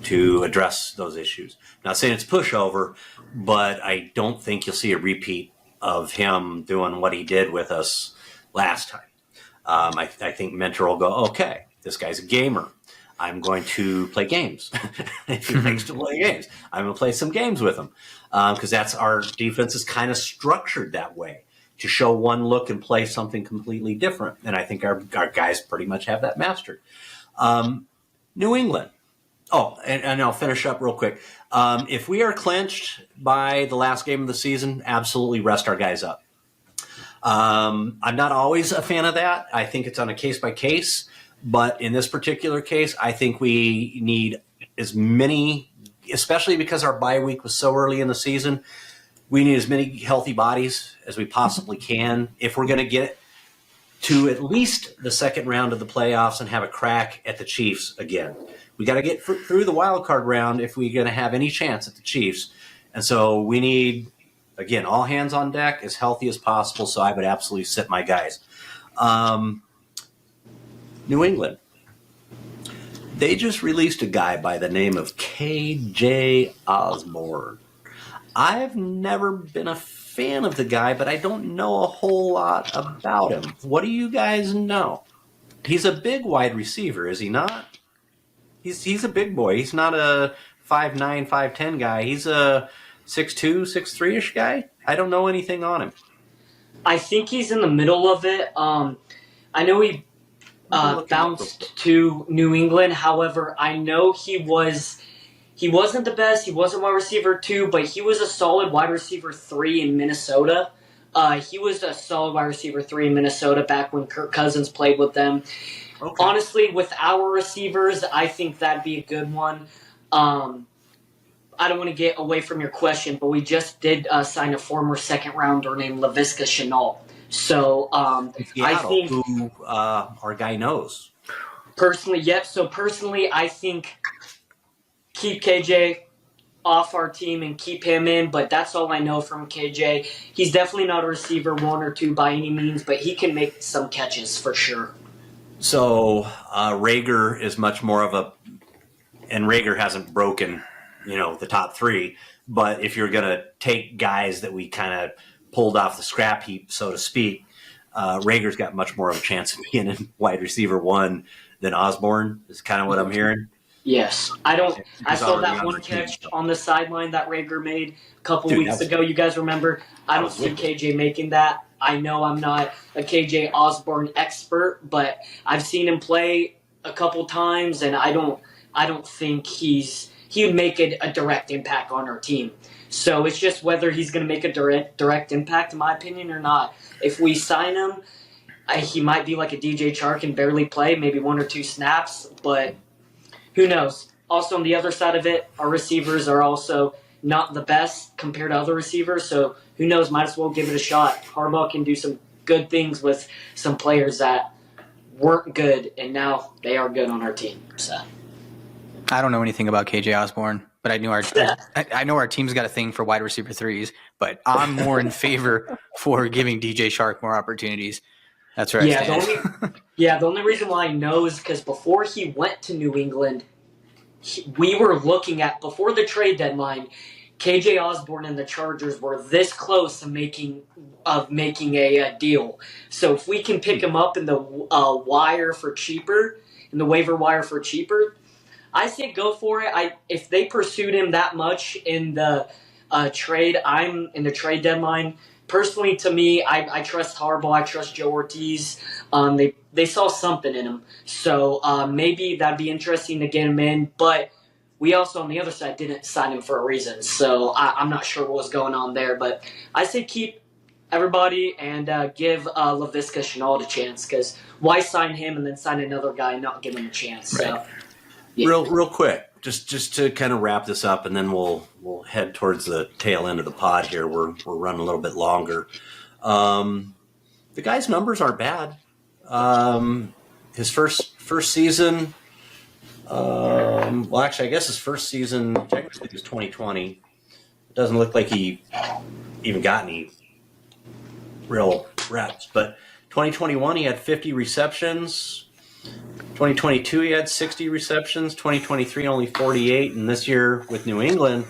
to address those issues. Not saying it's pushover, but I don't think you'll see a repeat of him doing what he did with us last time. I think Minter will go, okay, this guy's a gamer. I'm going to play games. If he likes to play games, I'm going to play some games with him because that's our defense is kind of structured that way to show one look and play something completely different. And I think our guys pretty much have that mastered. New England. Oh, and I'll finish up real quick. If we are clinched by the last game of the season, absolutely rest our guys up. I'm not always a fan of that. I think it's on a case by case. But in this particular case, I think we need as many, especially because our bye week was so early in the season, we need as many healthy bodies as we possibly can if we're going to get to at least the second round of the playoffs and have a crack at the Chiefs again. We got to get through the wild card round if we're going to have any chance at the Chiefs. And so we need, again, all hands on deck, as healthy as possible. So I would absolutely sit my guys. New England. They just released a guy by the name of KJ Osborne. I've never been a fan of the guy, but I don't know a whole lot about him. What do you guys know? He's a big wide receiver, is he not? He's a big boy. He's not a 5'9", 5'10" guy. He's a 6'2", 6'3"-ish guy. I don't know anything on him. I think he's in the middle of it. I know he bounced to New England. However, I know he wasn't the best. He wasn't wide receiver 2, but he was a solid wide receiver 3 in Minnesota. He was a solid wide receiver 3 in Minnesota back when Kirk Cousins played with them. Okay. Honestly, with our receivers, I think that'd be a good one. I don't want to get away from your question, but we just did sign a former second-rounder named Laviska Shenault. So I think who our guy knows. Personally, yep. So personally, I think keep KJ off our team and keep him in, but that's all I know from KJ. He's definitely not a receiver 1 or 2 by any means, but he can make some catches for sure. So Rager is much more of a, and Rager hasn't broken, the top 3. But if you're going to take guys that we kind of pulled off the scrap heap, so to speak, Rager's got much more of a chance of being in wide receiver 1 than Osborne. Is kind of what I'm hearing. Yes, I saw that one catch on the sideline that Rager made a couple weeks ago. You guys remember? I don't see KJ making that. I know I'm not a KJ Osborne expert, but I've seen him play a couple times, and I don't think he would make a direct impact on our team. So it's just whether he's going to make a direct impact, in my opinion, or not. If we sign him, he might be like a DJ Chark and barely play, maybe 1 or 2 snaps, but who knows? Also, on the other side of it, our receivers are also not the best compared to other receivers, so who knows? Might as well give it a shot. Harbaugh can do some good things with some players that weren't good, and now they are good on our team. So I don't know anything about KJ Osborne, but I know our team's got a thing for wide receiver threes, but I'm more in favor for giving DJ Shark more opportunities. That's where I stand. The only reason why I know is because before he went to New England, we were looking at, before the trade deadline, KJ Osborne and the Chargers were this close to making a deal. So if we can pick him up in the wire for cheaper, in the waiver wire for cheaper, I say go for it. If they pursued him that much in the trade deadline. Personally, to me, I trust Harbaugh. I trust Joe Ortiz. They saw something in him, so maybe that'd be interesting to get him in. But we also, on the other side, didn't sign him for a reason, so I'm not sure what was going on there. But I say keep everybody and give Laviska Shenault a chance, because why sign him and then sign another guy and not give him a chance? Right. So, yeah. Real quick, just to kind of wrap this up, and then we'll head towards the tail end of the pod here. We're running a little bit longer. The guy's numbers aren't bad. His first season, well, actually, I guess his first season technically was 2020. It doesn't look like he even got any real reps, but 2021 he had 50 receptions. 2022 he had 60 receptions. 2023 only 48, and this year with New England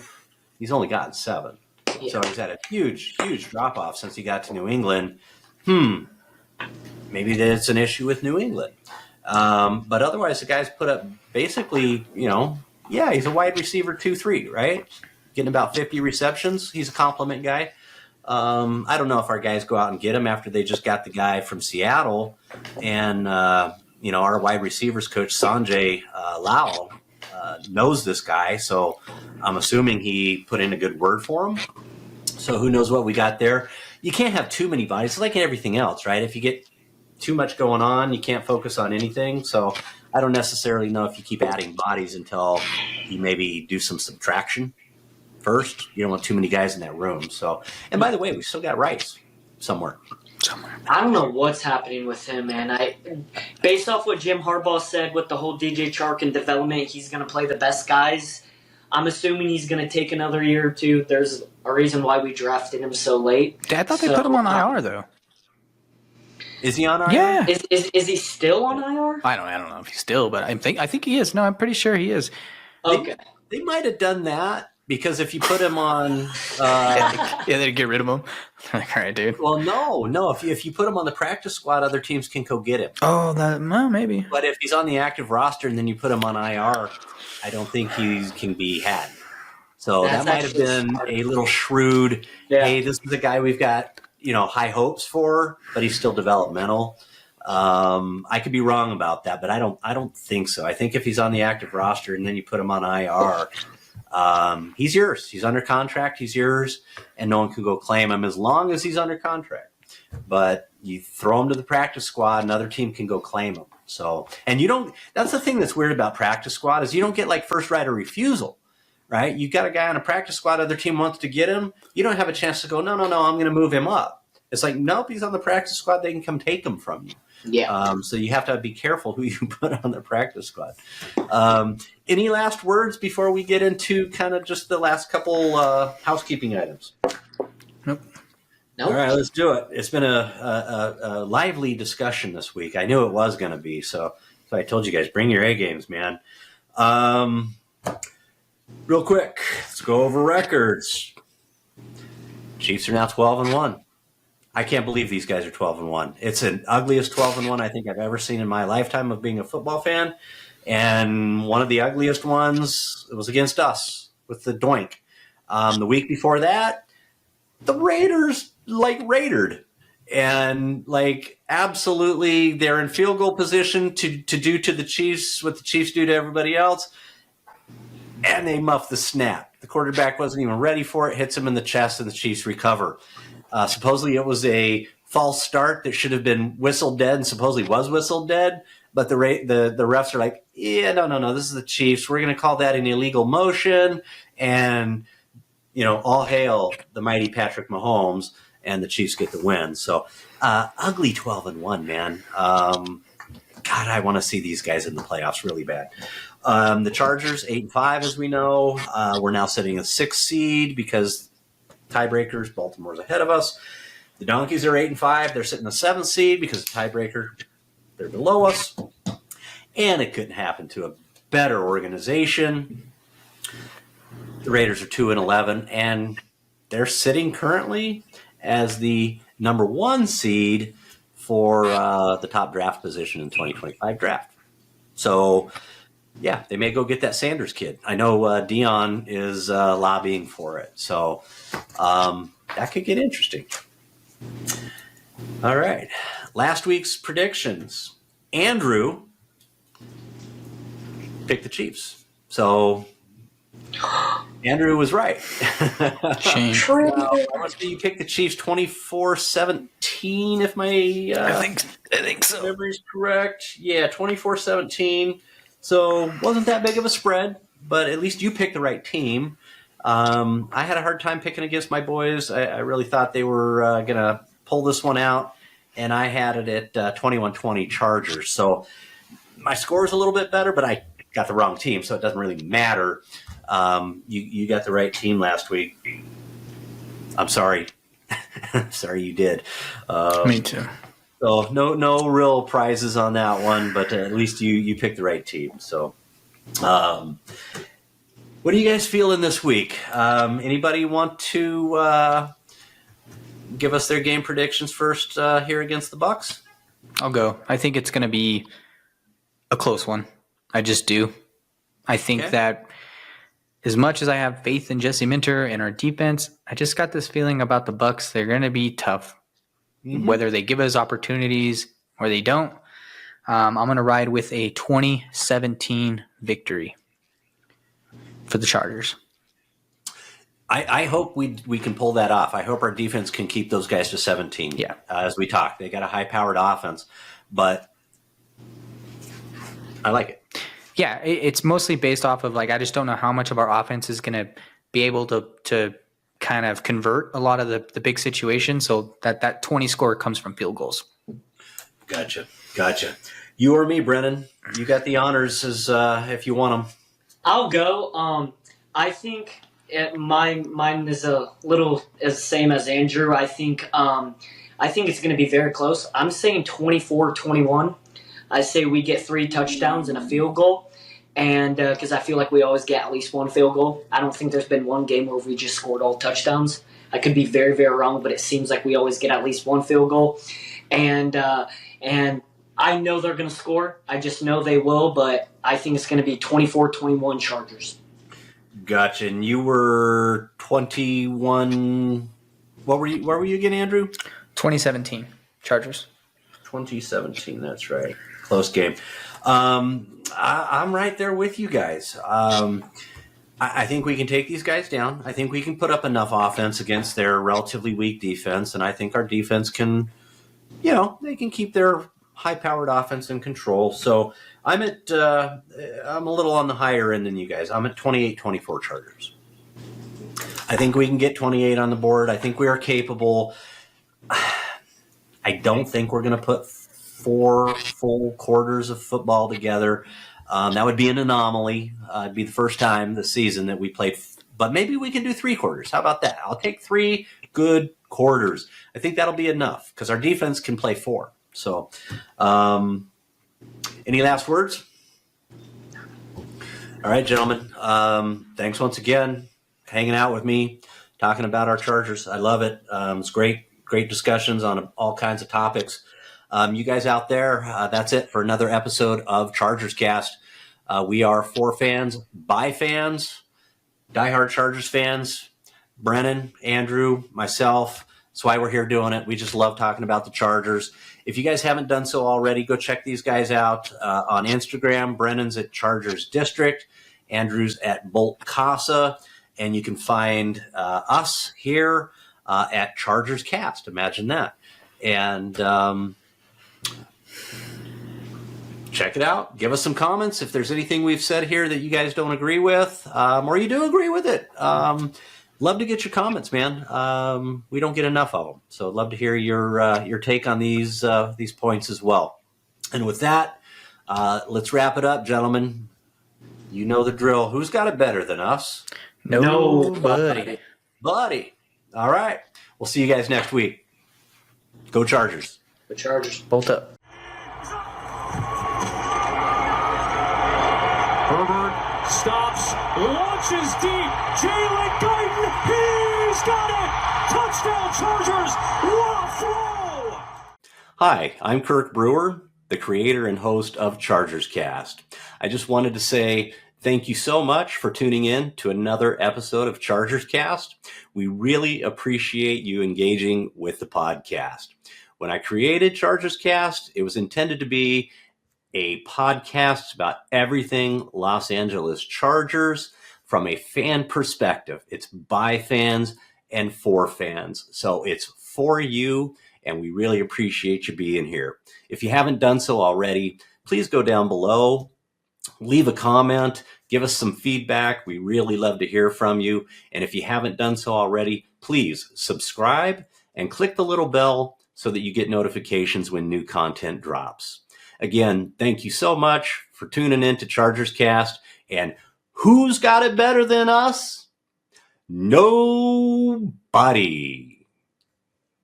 he's only gotten 7. Yeah. So he's had a huge drop off since he got to New England. Maybe that's an issue with New England. But otherwise, the guy's put up basically, he's a wide receiver 2-3, right? Getting about 50 receptions. He's a compliment guy. I don't know if our guys go out and get him after they just got the guy from Seattle. And, our wide receivers coach, Sanjay Lal, knows this guy. So I'm assuming he put in a good word for him. So who knows what we got there. You can't have too many bodies. It's like everything else, right? If you get too much going on, you can't focus on anything. So I don't necessarily know if you keep adding bodies until you maybe do some subtraction first. You don't want too many guys in that room. So, and by the way, we still got Rice somewhere. I don't know what's happening with him, man. Based off what Jim Harbaugh said with the whole DJ Chark and development, he's going to play the best guys. I'm assuming he's going to take another year or two. There's a reason why we drafted him so late. I thought they put him on IR though. Is he on IR? Yeah. Is he still on IR? I don't know if he's still, but I think he is. No, I'm pretty sure he is. Okay. They might have done that because if you put him on, they'd get rid of him. Like, all right, dude. well, no. If you put him on the practice squad, other teams can go get him. Oh, maybe. But if he's on the active roster and then you put him on IR, I don't think he can be had. So That's that might have been smart. a little shrewd. Yeah. Hey, this is a guy we've got high hopes for, but he's still developmental. I could be wrong about that, but I don't think so. I think if he's on the active roster and then you put him on IR, he's yours. He's under contract. He's yours, and no one can go claim him as long as he's under contract. But you throw him to the practice squad, another team can go claim him. So, and you don't. That's the thing that's weird about practice squad is you don't get like first right of refusal, right? You got a guy on a practice squad, other team wants to get him. You don't have a chance to go. No, I'm going to move him up. It's like, nope, he's on the practice squad. They can come take him from you. Yeah. So you have to be careful who you put on the practice squad. Any last words before we get into kind of just the last couple housekeeping items? Nope. All right, let's do it. It's been a lively discussion this week. I knew it was going to be, so I told you guys, bring your A games, man. Real quick, let's go over records. Chiefs are now 12-1. I can't believe these guys are 12-1. It's an ugliest 12-1 I think I've ever seen in my lifetime of being a football fan. And one of the ugliest ones, it was against us with the doink. The week before that, the Raiders raided. And absolutely they're in field goal position to do to the Chiefs what the Chiefs do to everybody else. And they muff the snap. The quarterback wasn't even ready for it, hits him in the chest, and the Chiefs recover. Supposedly it was a false start that should have been whistled dead and supposedly was whistled dead. But the refs are like, yeah, no, this is the Chiefs. We're going to call that an illegal motion. And, all hail the mighty Patrick Mahomes, and the Chiefs get the win. So ugly 12-1, man. God, I want to see these guys in the playoffs really bad. The Chargers 8-5, as we know. We're now sitting a 6th seed because tiebreakers. Baltimore's ahead of us. The Donkeys are 8-5. They're sitting a 7th seed because of tiebreaker. They're below us, and it couldn't happen to a better organization. The Raiders are 2-11, and they're sitting currently as the number 1 seed for the top draft position in 2025 draft. So, yeah, they may go get that Sanders kid. I know Dion is lobbying for it, so that could get interesting. All right, last week's predictions. Andrew picked the Chiefs, so Andrew was right. Shame. I want to say you picked the Chiefs 24-17, if my I think so. memory's correct. Yeah, 24-17. So wasn't that big of a spread, but at least you picked the right team. I had a hard time picking against my boys. I really thought they were going to pull this one out, and I had it at 21-20 Chargers. So my score is a little bit better, but I got the wrong team, so it doesn't really matter. You got the right team last week. I'm sorry. I'm sorry you did. Me too. So no real prizes on that one, but at least you picked the right team. So what are you guys feeling this week? Anybody want to give us their game predictions first here against the Bucs? I'll go. I think it's going to be a close one. I just do. I think that as much as I have faith in Jesse Minter and our defense, I just got this feeling about the Bucs. They're going to be tough, whether they give us opportunities or they don't. I'm going to ride with a 2017 victory for the Chargers. I hope we can pull that off. I hope our defense can keep those guys to 17. Yeah. As we talked, they got a high-powered offense, but I like it. Yeah, it's mostly based off of, I just don't know how much of our offense is going to be able to kind of convert a lot of the big situations. So that 20 score comes from field goals. Gotcha. You or me, Brennan? You got the honors as if you want them. I'll go. I think mine is a little as same as Andrew. I think it's going to be very close. I'm saying 24-21. I say we get 3 touchdowns and a field goal, and because I feel like we always get at least 1 field goal. I don't think there's been one game where we just scored all touchdowns. I could be very, very wrong, but it seems like we always get at least 1 field goal. And I know they're going to score. I just know they will, but I think it's going to be 24-21 Chargers. Gotcha. And you were 21. What were you again, Andrew? 2017 Chargers. 2017. That's right. Close game. I'm right there with you guys. I think we can take these guys down. I think we can put up enough offense against their relatively weak defense, and I think our defense can, they can keep their high-powered offense in control. So I'm a little on the higher end than you guys. I'm at 28-24 Chargers. I think we can get 28 on the board. I think we are capable. I don't think we're going to put 4 full quarters of football together. That would be an anomaly. It'd be the first time this season that we played, but maybe we can do 3 quarters. How about that? I'll take 3 good quarters. I think that'll be enough because our defense can play 4. So, any last words? All right, gentlemen. Thanks once again hanging out with me, talking about our Chargers. I love it. It's great discussions on all kinds of topics. You guys out there, that's it for another episode of ChargersCast. We are for fans, by fans, diehard Chargers fans. Brennan, Andrew, myself. That's why we're here doing it. We just love talking about the Chargers. If you guys haven't done so already, go check these guys out on Instagram. Brennan's at Chargers District. Andrew's at Bolt Casa. And you can find us here at ChargersCast. Imagine that. And check it out. Give us some comments if there's anything we've said here that you guys don't agree with, or you do agree with it. love to get your comments, man. We don't get enough of them, so I'd love to hear your take on these points as well. And with that, let's wrap it up, gentlemen. You know the drill. Who's got it better than us? Nobody. Buddy. All right. We'll see you guys next week. Go Chargers. The Chargers. Bolt up. Herbert stops, launches deep. Jalen Guyton, he's got it! Touchdown Chargers! What a throw! Hi, I'm Kirk Brewer, the creator and host of ChargersCast. I just wanted to say thank you so much for tuning in to another episode of ChargersCast. We really appreciate you engaging with the podcast. When I created ChargersCast, it was intended to be a podcast about everything Los Angeles Chargers from a fan perspective. It's by fans and for fans. So it's for you, and we really appreciate you being here. If you haven't done so already, please go down below, leave a comment, give us some feedback. We really love to hear from you. And if you haven't done so already, please subscribe and click the little bell so that you get notifications when new content drops. Again, thank you so much for tuning in to ChargersCast. And who's got it better than us? Nobody.